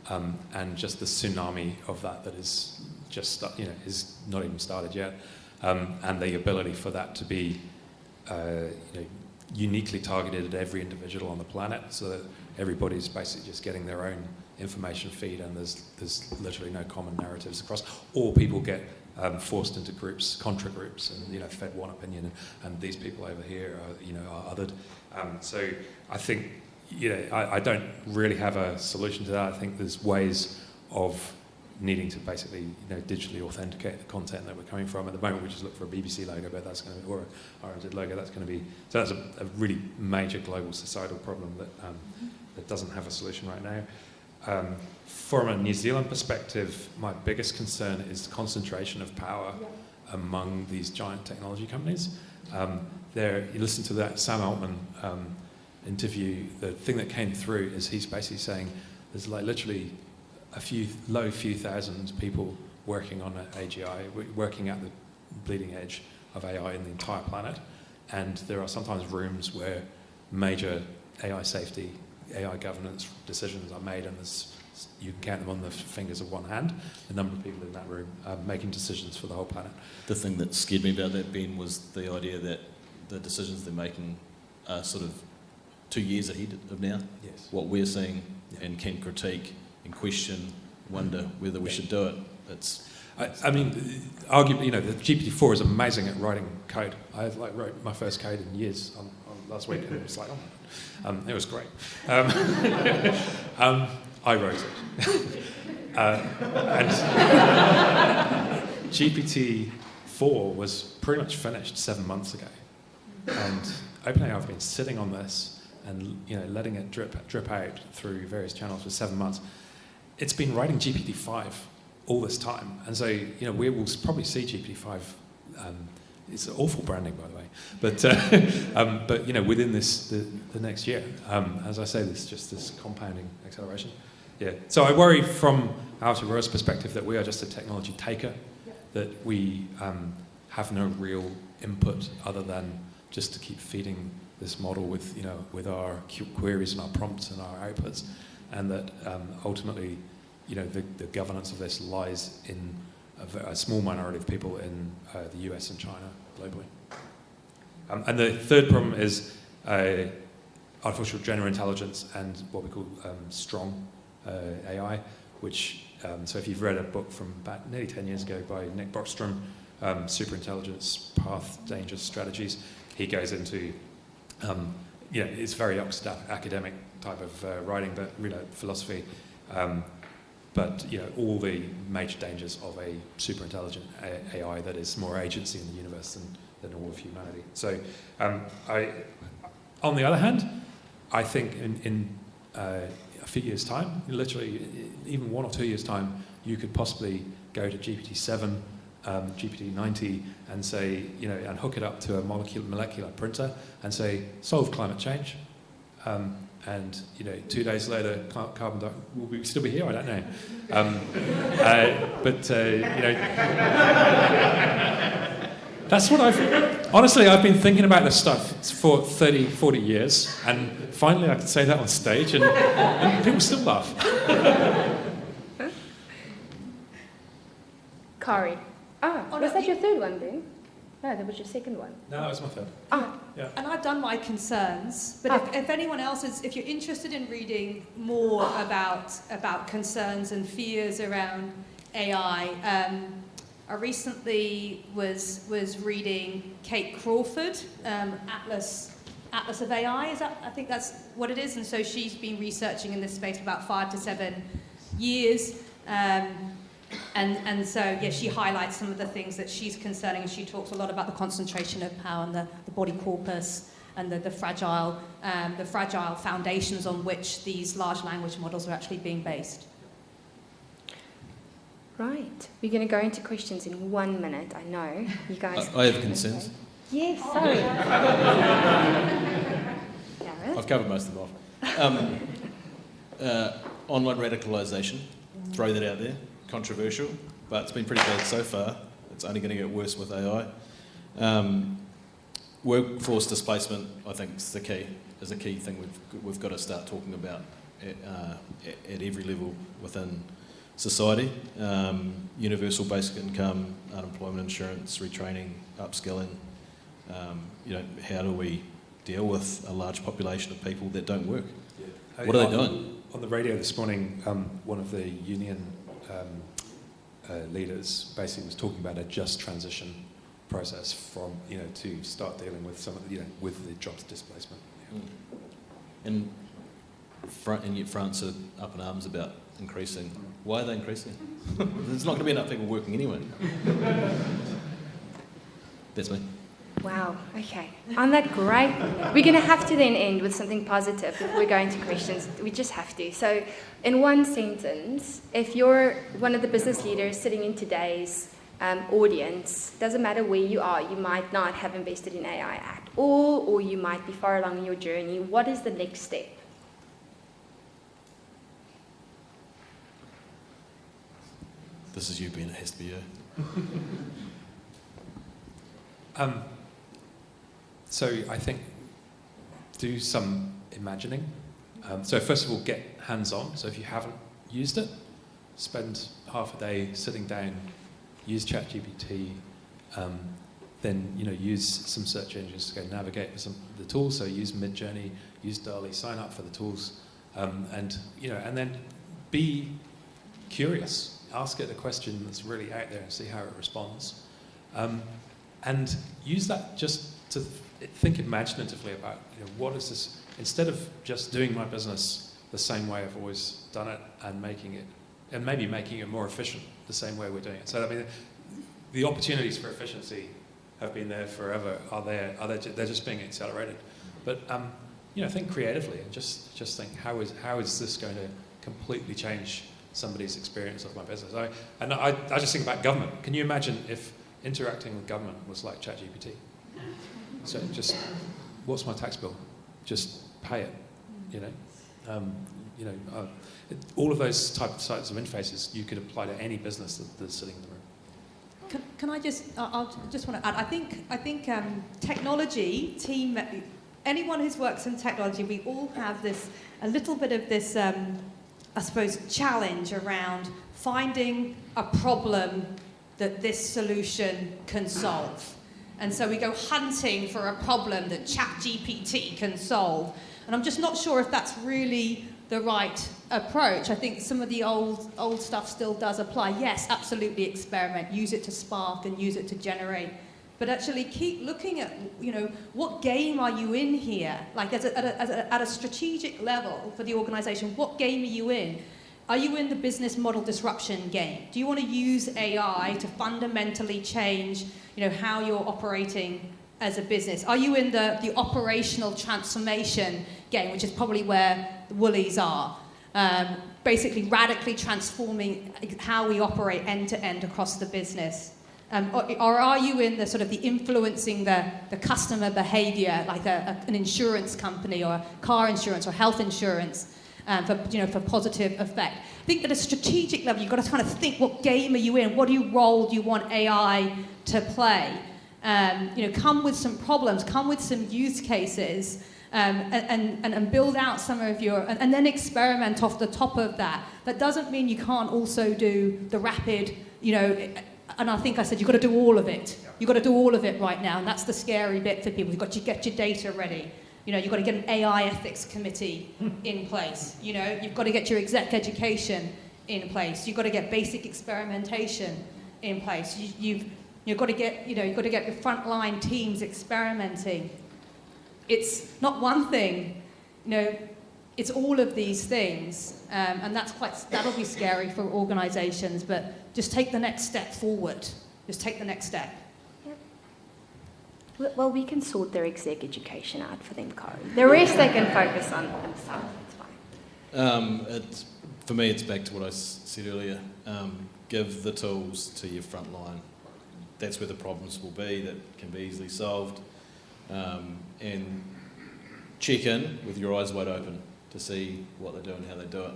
And just the tsunami of that is just is not even started yet, and the ability for that to be uniquely targeted at every individual on the planet, so that everybody's basically just getting their own information feed, and there's literally no common narratives across, or people get forced into groups, contra groups, and fed one opinion, and these people over here are othered. So I think. I don't really have a solution to that. I think there's ways of needing to basically, digitally authenticate the content that we're coming from. At the moment, we just look for a BBC logo, but that's going to be, or a RNZ logo. That's going to be. So that's a really major global societal problem that doesn't have a solution right now. From a New Zealand perspective, my biggest concern is the concentration of power among these giant technology companies. You listen to that Sam Altman. Interview, the thing that came through is he's basically saying there's like literally a few thousand people working on AGI, working at the bleeding edge of AI in the entire planet, and there are sometimes rooms where major AI safety, AI governance decisions are made, and you can count them on the fingers of one hand, the number of people in that room making decisions for the whole planet. The thing that scared me about that, Ben, was the idea that the decisions they're making are sort of 2 years ahead of now, yes. What we're seeing, and can critique and question, wonder whether we should do it. I mean, arguably, the GPT-4 is amazing at writing code. I wrote my first code in years on last week, and it was like, it was great. I wrote it. And GPT-4 was pretty much finished 7 months ago, and OpenAI have been sitting on this and letting it drip out through various channels for 7 months. It's been writing GPT-5 all this time, and so we will probably see GPT-5. It's awful branding, by the way, but within the next year, as I say, there's just this compounding acceleration. Yeah. So I worry from Aotearoa's perspective that we are just a technology taker, that we have no real input other than just to keep feeding this model with our queries and our prompts and our outputs, and that ultimately, the governance of this lies in a small minority of people in the US and China globally. And the third problem is artificial general intelligence and what we call strong AI, which, so if you've read a book from about nearly 10 years ago by Nick Bostrom, Superintelligence, Path, Dangers, Strategies, he goes into it's very Oxford academic type of writing, but philosophy. But all the major dangers of a super intelligent AI that is more agency in the universe than all of humanity. So, on the other hand, I think in a few years' time, literally even 1 or 2 years' time, you could possibly go to GPT-7. GPT-90 and say, and hook it up to a molecular printer and say, solve climate change. And 2 days later, carbon dioxide will we still be here? I don't know. That's what I've been thinking about this stuff for 30, 40 years, and finally I can say that on stage, and people still laugh. Kari. Oh, Oh, was no, that your third one then? No, that was your second one. No, that was my third. Oh, And I've done my concerns, but if anyone else is, if you're interested in reading more about concerns and fears around AI, I recently was reading Kate Crawford, Atlas of AI. I think that's what it is, and so she's been researching in this space for about 5 to 7 years. And so, yeah, she highlights some of the things that she's concerning, and she talks a lot about the concentration of power and the body corpus and the fragile foundations on which these large language models are actually being based. right. We're going to go into questions in 1 minute. I know you guys. I have concerns. Yes, sorry. Gareth? I've covered most of them off. Online radicalisation, throw that out there. Controversial, but it's been pretty bad so far. It's only going to get worse with AI. Workforce displacement, I think, is a key thing we've got to start talking about at every level within society. Universal basic income, unemployment insurance, retraining, upskilling. How do we deal with a large population of people that don't work? Yeah. What are they doing? On the radio this morning, one of the union leaders basically was talking about a just transition process from, to start dealing with some of the, with the jobs displacement. Yeah. And yet France are up in arms about increasing. Why are they increasing? There's not going to be enough people working anyway. That's me. Wow, okay. On that great, we're going to have to then end with something positive if we're going to questions. We just have to. So, in one sentence, if you're one of the business leaders sitting in today's audience, doesn't matter where you are, you might not have invested in AI at all, or you might be far along in your journey. What is the next step? This is you being at SBO. So I think do some imagining. So first of all, get hands-on. So if you haven't used it, spend half a day sitting down, use ChatGPT, then use some search engines to go navigate with some of the tools. So use Midjourney, use DALL-E, sign up for the tools, and then be curious. Ask it a question that's really out there and see how it responds, and use that just to think imaginatively about what is this, instead of just doing my business the same way I've always done it and maybe making it more efficient the same way we're doing it. So I mean, the opportunities for efficiency have been there forever. They're just being accelerated. But think creatively and just think how is this going to completely change somebody's experience of my business? I just think about government. Can you imagine if interacting with government was like ChatGPT? So just, what's my tax bill? Just pay it, all of those types of interfaces you could apply to any business that's sitting in the room. Can I just? I just want to add. I think technology team. Anyone who works in technology, we all have a little bit of this, I suppose, challenge around finding a problem that this solution can solve. And so we go hunting for a problem that ChatGPT can solve. And I'm just not sure if that's really the right approach. I think some of the old stuff still does apply. Yes, absolutely experiment. Use it to spark and use it to generate. But actually keep looking at, what game are you in here? Like at a strategic level for the organization, what game are you in? Are you in the business model disruption game? Do you want to use AI to fundamentally change, how you're operating as a business? Are you in the operational transformation game, which is probably where the Woolies are? Basically radically transforming how we operate end to end across the business. Or are you in the sort of the influencing the customer behavior, like an insurance company or car insurance or health insurance? For positive effect. I think at a strategic level, you've got to kind of think, what game are you in? What role do you want AI to play? Come with some problems, come with some use cases, and build out some of your, and then experiment off the top of that. That doesn't mean you can't also do the rapid, And I think I said, you've got to do all of it. You've got to do all of it right now. And that's the scary bit for people. You've got to get your data ready. You know, you've got to get an AI ethics committee in place. You know, you've got to get your exec education in place. You've got to get basic experimentation in place. You've got to get, you've got to get your frontline teams experimenting. It's not one thing, it's all of these things. And that'll be scary for organizations, but just take the next step forward. Just take the next step. Yep. Well, we can sort their exec education out for them, Corey. The rest they can focus on themselves. It's fine. For me, it's back to what I said earlier. Give the tools to your front line. That's where the problems will be that can be easily solved. And check in with your eyes wide open to see what they do and how they do it.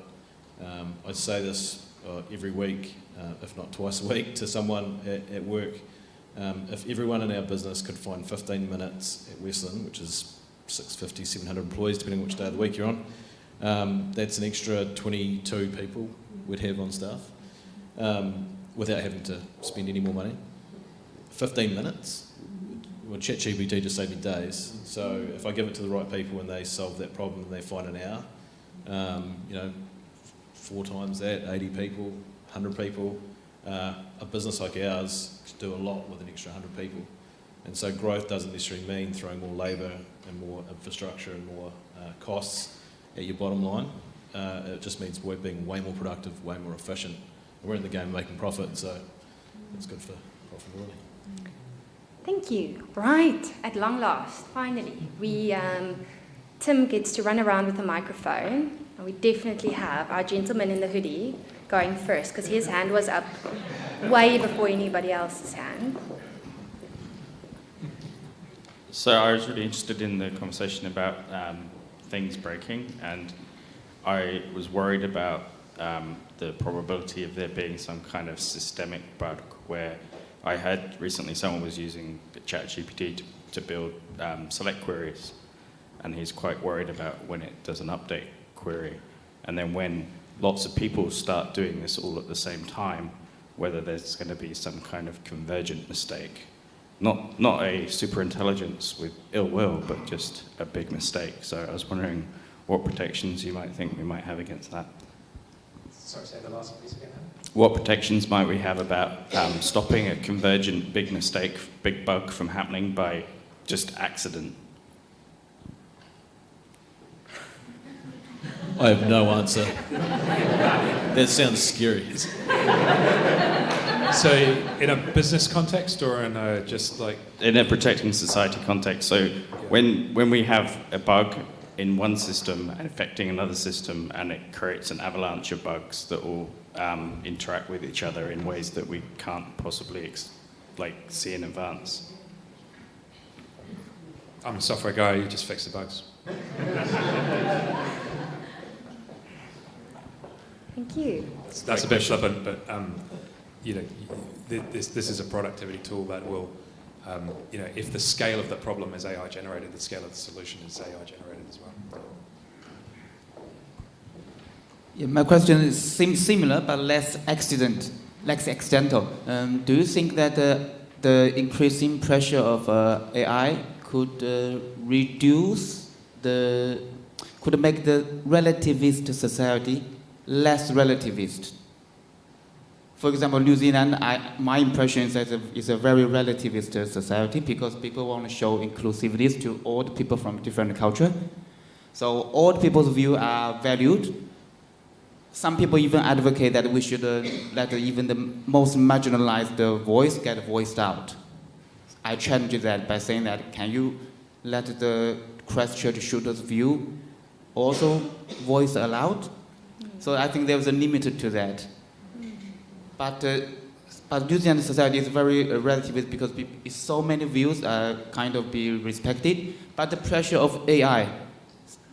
I say this every week, if not twice a week, to someone at work. If everyone in our business could find 15 minutes at Westland, which is 650, 700 employees, depending on which day of the week you're on, that's an extra 22 people we'd have on staff without having to spend any more money. 15 minutes, well, ChatGPT just saved me days. So if I give it to the right people and they solve that problem and they find an hour, 4 times that, 80 people, 100 people, a business like ours could do a lot with an extra 100 people. And so growth doesn't necessarily mean throwing more labour and more infrastructure and more costs at your bottom line. It just means we're being way more productive, way more efficient. We're in the game of making profit, so it's good for profitability. Thank you. Right, at long last, finally, Tim gets to run around with a microphone, and we definitely have our gentleman in the hoodie going first, because his hand was up way before anybody else's hand. So I was really interested in the conversation about things breaking, and I was worried about the probability of there being some kind of systemic bug where I heard recently someone was using ChatGPT to build select queries, and he's quite worried about when it does an update query, and then when lots of people start doing this all at the same time, whether there's going to be some kind of convergent mistake. Not a super intelligence with ill will, but just a big mistake. So I was wondering what protections you might think we might have against that. Sorry, say the last piece again. What protections might we have about stopping a convergent big mistake, big bug from happening by just accident? I have no answer. That sounds scary. So in a business context or in a just like... In a protecting society context. So when we have a bug in one system and affecting another system, and it creates an avalanche of bugs that all interact with each other in ways that we can't possibly see in advance. I'm a software guy, you just fix the bugs. Thank you. That's a bit flippant, but this is a productivity tool that will, if the scale of the problem is AI generated, the scale of the solution is AI generated as well. Yeah, my question is similar but less accidental. Do you think that the increasing pressure of AI could could make the relativist society less relativist? For example, New Zealand, my impression is that it's a very relativist society because people want to show inclusivity to all the people from different culture. So all people's views are valued. Some people even advocate that we should let even the most marginalized voice get voiced out. I challenge that by saying that, can you let the Christchurch shooters' view also voice aloud? So I think there's a limit to that. But New Zealand society is very relativist because so many views are kind of be respected. But the pressure of AI,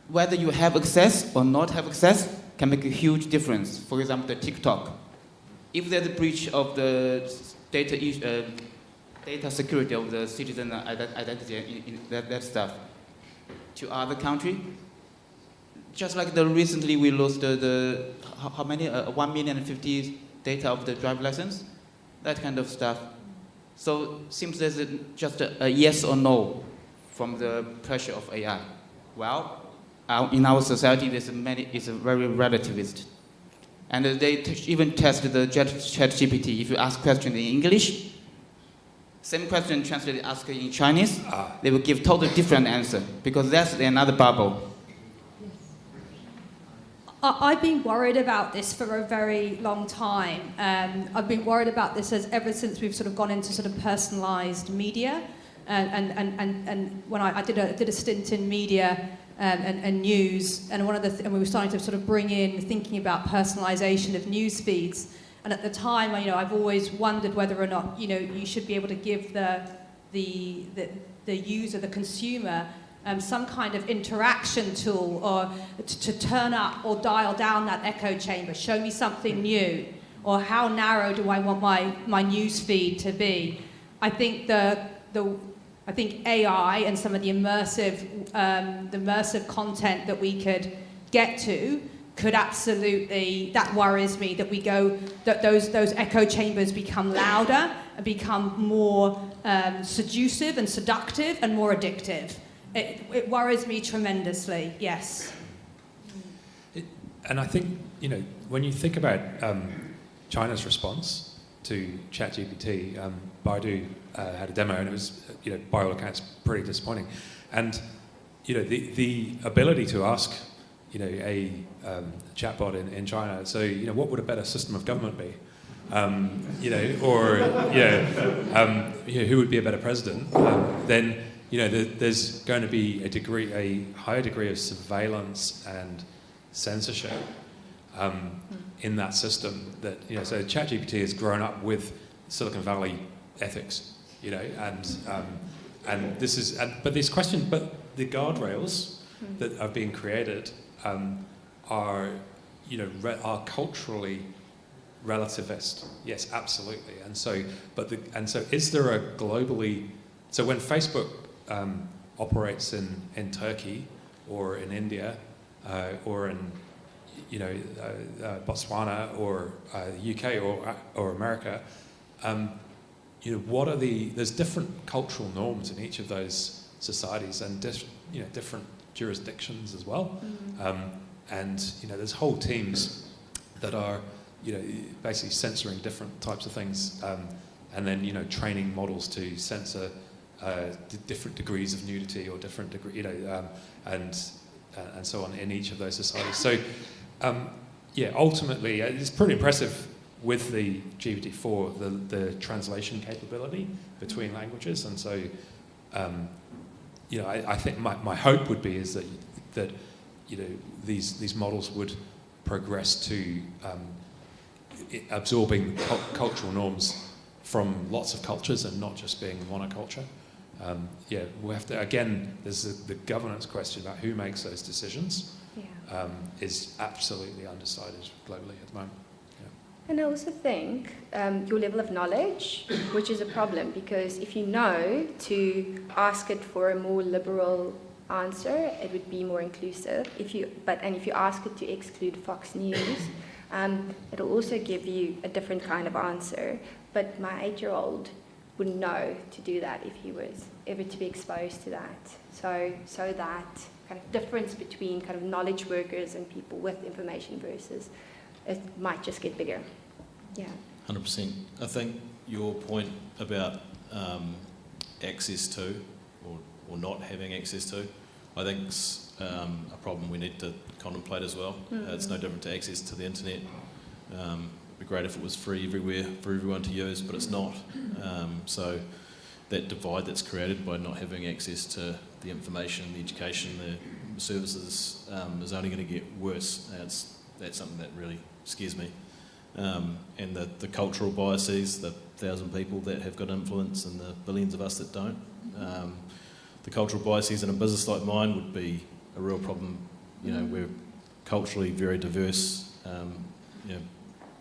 whether you have access or not have access, can make a huge difference. For example, the TikTok. If there's a breach of the data security of the citizen identity in that stuff to other country, just like recently we lost how many 1,050,000 data of the driver license. that kind of stuff. So seems there's just a yes or no from the pressure of AI. Well, in our society, it's a very relativist. And they even test the ChatGPT. If you ask question in English, same question translated asked in Chinese, they will give totally different answer because that's another bubble. I've been worried about this for a very long time. I've been worried about this ever since we've sort of gone into sort of personalised media, and when I did a stint in media and news, and and we were starting to sort of bring in thinking about personalisation of news feeds. And at the time, I've always wondered whether or not you should be able to give the user, the consumer, some kind of interaction tool or to turn up or dial down that echo chamber, show me something new, or how narrow do I want my news feed to be. I think I think AI and some of the immersive content that we could get to could absolutely, that worries me, that those echo chambers become louder and become more seductive and seductive and more addictive. It worries me tremendously, yes. And I think, when you think about China's response to ChatGPT, Baidu had a demo and it was, by all accounts, pretty disappointing. And, the ability to ask, a chatbot in China, so, what would a better system of government be? Who would be a better president? Then, there's going to be a higher degree of surveillance and censorship in that system. That so ChatGPT has grown up with Silicon Valley ethics, and this is, but these questions, but the guardrails that are being created are culturally relativist. Yes, absolutely. And so, is there a globally? So when Facebook operates in Turkey or in India or in Botswana or the UK or America, what are there's different cultural norms in each of those societies and different jurisdictions as well. And there's whole teams that are basically censoring different types of things, and then training models to censor different degrees of nudity or different degree, and so on in each of those societies. So, ultimately, it's pretty impressive with the GPT-4 the translation capability between languages, and so, I think my hope would be is that these models would progress to absorbing cultural norms from lots of cultures and not just being monoculture. We have to, again, there's the governance question about who makes those decisions is absolutely undecided globally at the moment. And I also think your level of knowledge, which is a problem, because if you know to ask it for a more liberal answer, it would be more inclusive. If you ask it to exclude Fox News, it'll also give you a different kind of answer. But my 8-year-old wouldn't know to do that if he was ever to be exposed to that. So that kind of difference between kind of knowledge workers and people with information versus it might just get bigger. Yeah. 100%. I think your point about access to or not having access to, I think it's a problem we need to contemplate as well. It's no different to access to the internet. It'd be great if it was free everywhere for everyone to use, but it's not. So that divide that's created by not having access to the information, the education, the services is only going to get worse. That's something that really scares me. And the cultural biases, the 1,000 people that have got influence and the billions of us that don't. The cultural biases in a business like mine would be a real problem. We're culturally very diverse,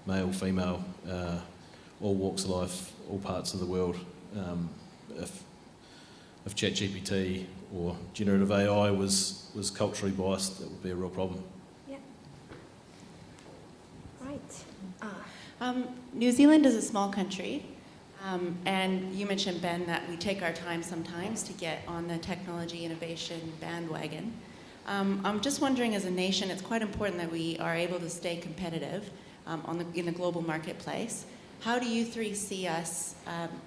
male, female, all walks of life, all parts of the world. If ChatGPT or generative AI was culturally biased, that would be a real problem. Yeah. Right. New Zealand is a small country, and you mentioned, Ben, that we take our time sometimes to get on the technology innovation bandwagon. I'm just wondering, as a nation, it's quite important that we are able to stay competitive in the global marketplace. How do you three see us?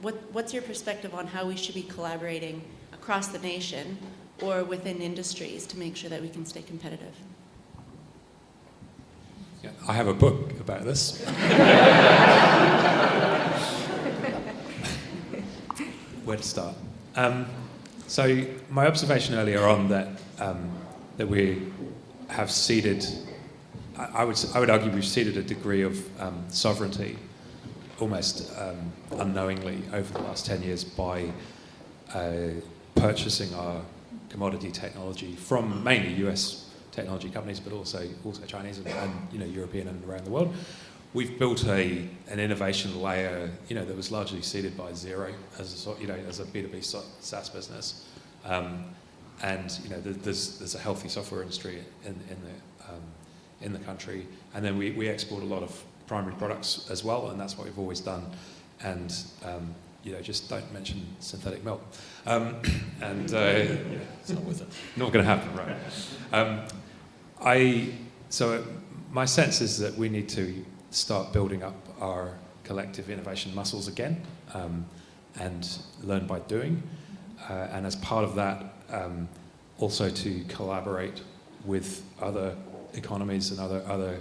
What's your perspective on how we should be collaborating across the nation or within industries to make sure that we can stay competitive? Yeah, I have a book about this. Where to start? So my observation earlier on that we have ceded, I would argue we've ceded a degree of sovereignty almost unknowingly over the last 10 years by purchasing our commodity technology from mainly US technology companies, but also Chinese and European and around the world. We've built an innovation layer, that was largely seeded by Xero as a B2B SaaS business, and there's a healthy software industry in the country, and then we export a lot of primary products as well, and that's what we've always done, and just don't mention synthetic milk, it's not worth it. Not going to happen, right? So my sense is that we need to start building up our collective innovation muscles again, and learn by doing, and as part of that, also to collaborate with other economies and other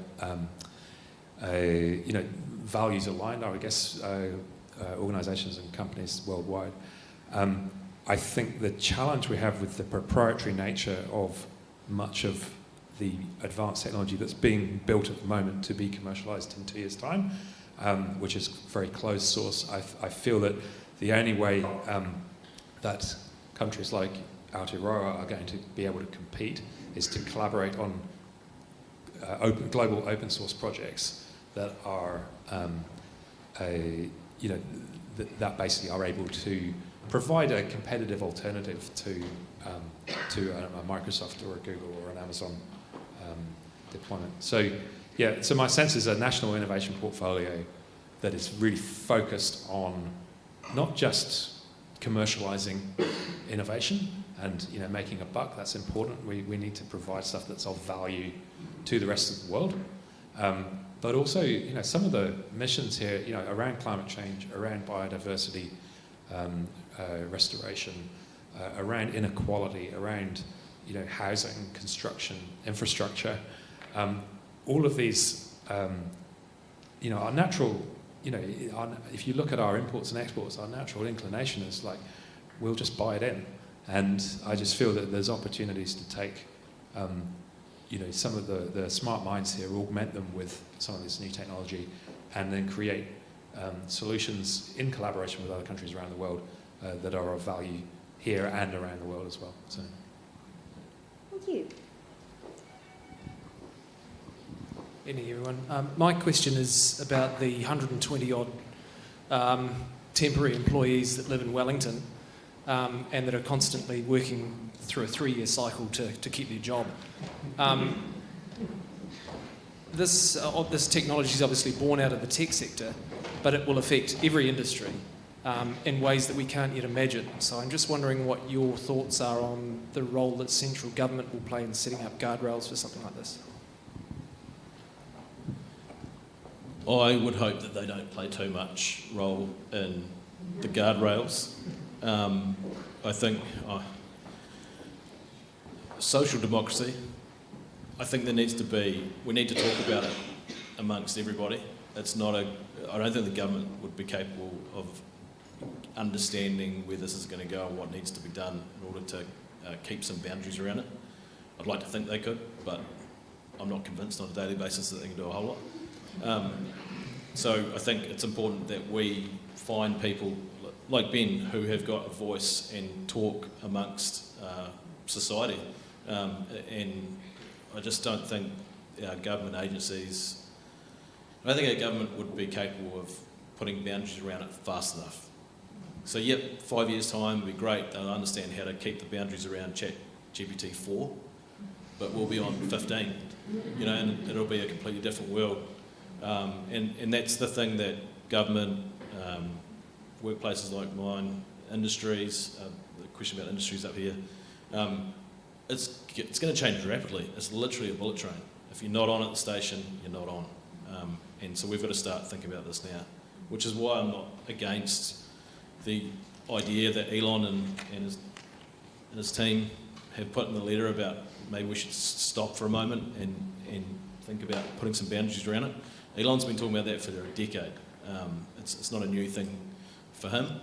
values aligned, I guess, organisations and companies worldwide. I think the challenge we have with the proprietary nature of much of the advanced technology that's being built at the moment to be commercialised in 2 years' time, which is very closed source. I feel that the only way that countries like Aotearoa are going to be able to compete is to collaborate on global open source projects that are, that basically are able to provide a competitive alternative to a Microsoft or a Google or an Amazon deployment. So my sense is a national innovation portfolio that is really focused on not just commercializing innovation and making a buck. That's important. We need to provide stuff that's of value to the rest of the world. But also, some of the missions here, around climate change, around biodiversity restoration, around inequality, around housing, construction, infrastructure. All of these, our natural, if you look at our imports and exports, our natural inclination is like, we'll just buy it in. And I just feel that there's opportunities to take, some of the smart minds here, augment them with some of this new technology, and then create solutions in collaboration with other countries around the world that are of value here and around the world as well. So. Thank you. Evening, everyone. My question is about the 120-odd temporary employees that live in Wellington and that are constantly working through a 3-year cycle to keep their job. This technology is obviously born out of the tech sector, but it will affect every industry in ways that we can't yet imagine. So I'm just wondering what your thoughts are on the role that central government will play in setting up guardrails for something like this. I would hope that they don't play too much role in the guardrails. I think social democracy, I think we need to talk about it amongst everybody. I don't think the government would be capable of understanding where this is going to go and what needs to be done in order to keep some boundaries around it. I'd like to think they could, but I'm not convinced on a daily basis that they can do a whole lot. So I think it's important that we find people like Ben who have got a voice and talk amongst society. And I just don't think our government agencies, I don't think our government would be capable of putting boundaries around it fast enough. So 5 years' time would be great. They'll understand how to keep the boundaries around ChatGPT 4, but we'll be on 15, and it'll be a completely different world. And that's the thing that government, workplaces like mine, industries, the question about industries up here, it's going to change rapidly. It's literally a bullet train. If you're not on at the station, you're not on. And so we've got to start thinking about this now, which is why I'm not against the idea that Elon and his team have put in the letter about maybe we should stop for a moment and think about putting some boundaries around it. Elon's been talking about that for a decade. It's not a new thing for him,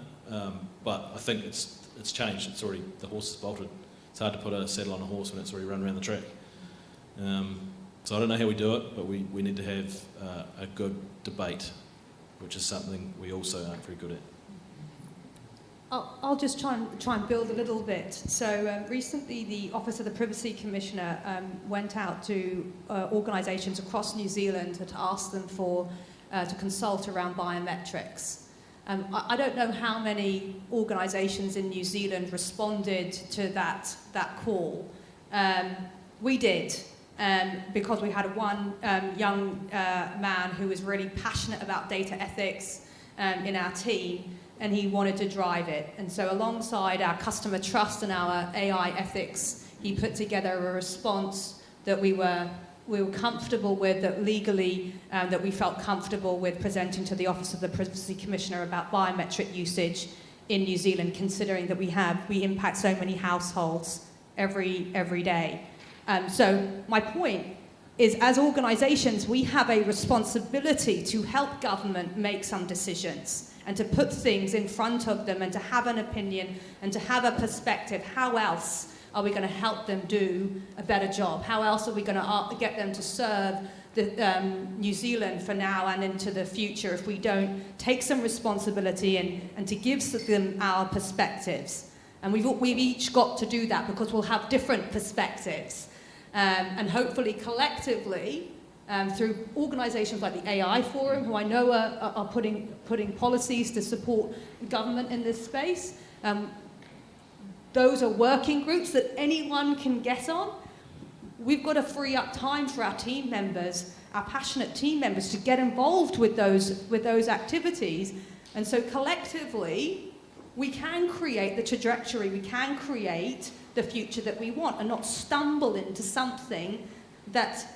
but I think it's changed. It's already, the horse is bolted. It's hard to put a saddle on a horse when it's already run around the track. So I don't know how we do it, but we need to have a good debate, which is something we also aren't very good at. I'll just try and build a little bit. So recently the Office of the Privacy Commissioner went out to organisations across New Zealand to ask them to consult around biometrics. I don't know how many organisations in New Zealand responded to that call. We did, because we had one young man who was really passionate about data ethics in our team, and he wanted to drive it. And so alongside our customer trust and our AI ethics, he put together a response that we were comfortable with, that legally, that we felt comfortable with presenting to the Office of the Privacy Commissioner about biometric usage in New Zealand, considering that we impact so many households every day. So my point is, as organisations, we have a responsibility to help government make some decisions and to put things in front of them and to have an opinion and to have a perspective. How else are we going to help them do a better job? How else are we going to get them to serve New Zealand for now and into the future if we don't take some responsibility and to give them our perspectives? And we've each got to do that, because we'll have different perspectives. And hopefully collectively, through organisations like the AI Forum, who I know are putting policies to support government in this space, those are working groups that anyone can get on. We've got to free up time for our team members, our passionate team members, to get involved with those activities. And so collectively, we can create the trajectory, we can create the future that we want, and not stumble into something that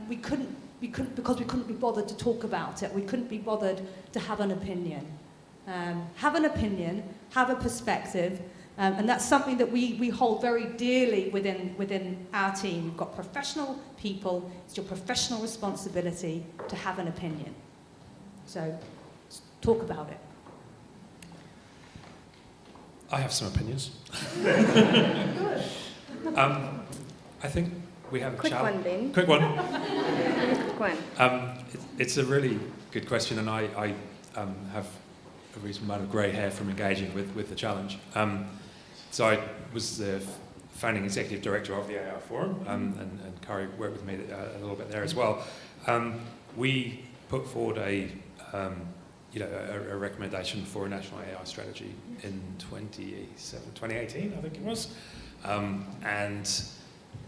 we couldn't because we couldn't be bothered to talk about it. We couldn't be bothered to have an opinion. Have an opinion, have a perspective, and that's something that we hold very dearly within our team. We've got professional people. It's your professional responsibility to have an opinion. So talk about it. I have some opinions. I think we have a Quick one, Ben. Quick one. Quick one. It's a really good question, and I have a reasonable amount of grey hair from engaging with the challenge. So I was the founding executive director of the AI Forum, and Kari worked with me a little bit there as well. We put forward a recommendation for a national AI strategy in 2018, I think it was.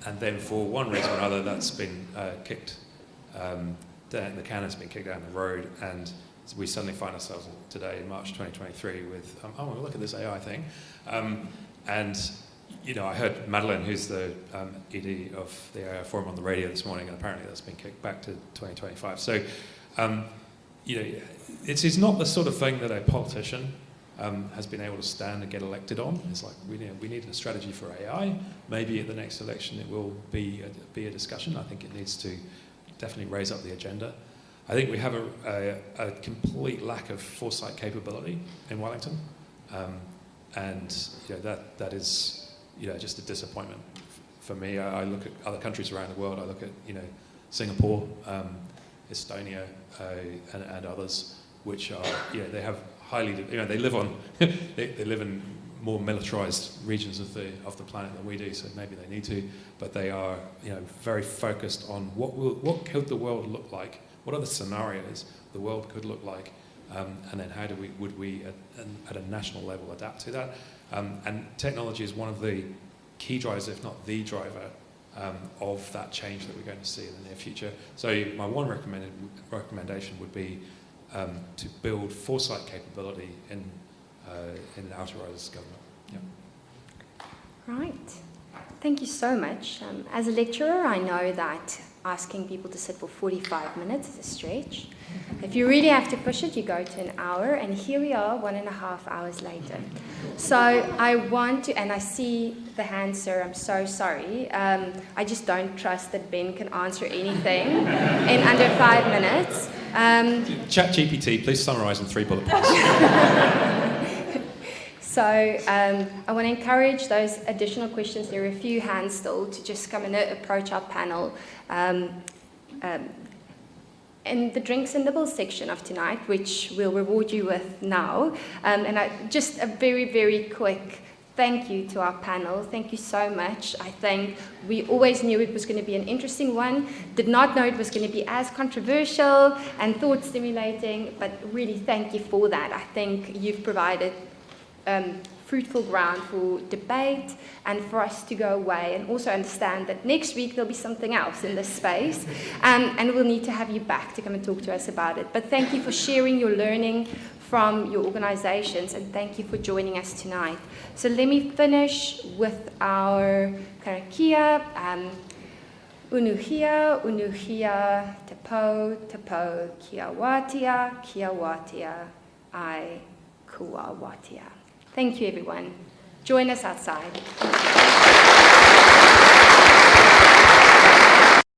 And then for one reason or another, that's been kicked down, the can has been kicked down the road, and we suddenly find ourselves today in March 2023 with, oh, look at this AI thing. And, I heard Madeline, who's the ED of the AI Forum, on the radio this morning, and apparently that's been kicked back to 2025. So, it's not the sort of thing that a politician has been able to stand and get elected on. It's like, we need a strategy for AI. Maybe at the next election it will be a discussion. I think it needs to definitely raise up the agenda. I think we have a complete lack of foresight capability in Wellington. And that is just a disappointment for me. I look at other countries around the world. I look at Singapore, Estonia, and others, which are they have highly they live on they live in more militarized regions of the planet than we do. So maybe they need to, but they are very focused on what could the world look like. What are the scenarios the world could look like? And then how would we at a national level adapt to that? And technology is one of the key drivers, if not the driver, of that change that we're going to see in the near future. So my one recommendation would be to build foresight capability in Aotearoa's government. Yeah. Right. Thank you so much. As a lecturer, I know that asking people to sit for 45 minutes is a stretch. If you really have to push it, you go to an hour, and here we are 1.5 hours later. So I want to, and I see the hand, sir, I'm so sorry. I just don't trust that Ben can answer anything in under 5 minutes. ChatGPT, please summarise in 3 bullet points. So I want to encourage those additional questions. There are a few hands still to just come and approach our panel. In the drinks and nibbles section of tonight, which we'll reward you with now. Just a very, very quick thank you to our panel. Thank you so much. I think we always knew it was going to be an interesting one. Did not know it was going to be as controversial and thought-stimulating, but really thank you for that. I think you've provided fruitful ground for debate and for us to go away and also understand that next week there'll be something else in this space, and we'll need to have you back to come and talk to us about it. But thank you for sharing your learning from your organizations, and thank you for joining us tonight. So let me finish with our karakia. Unuhia, unuhia, tapo, tapo, kia watia, ai kua watia. Thank you, everyone. Join us outside.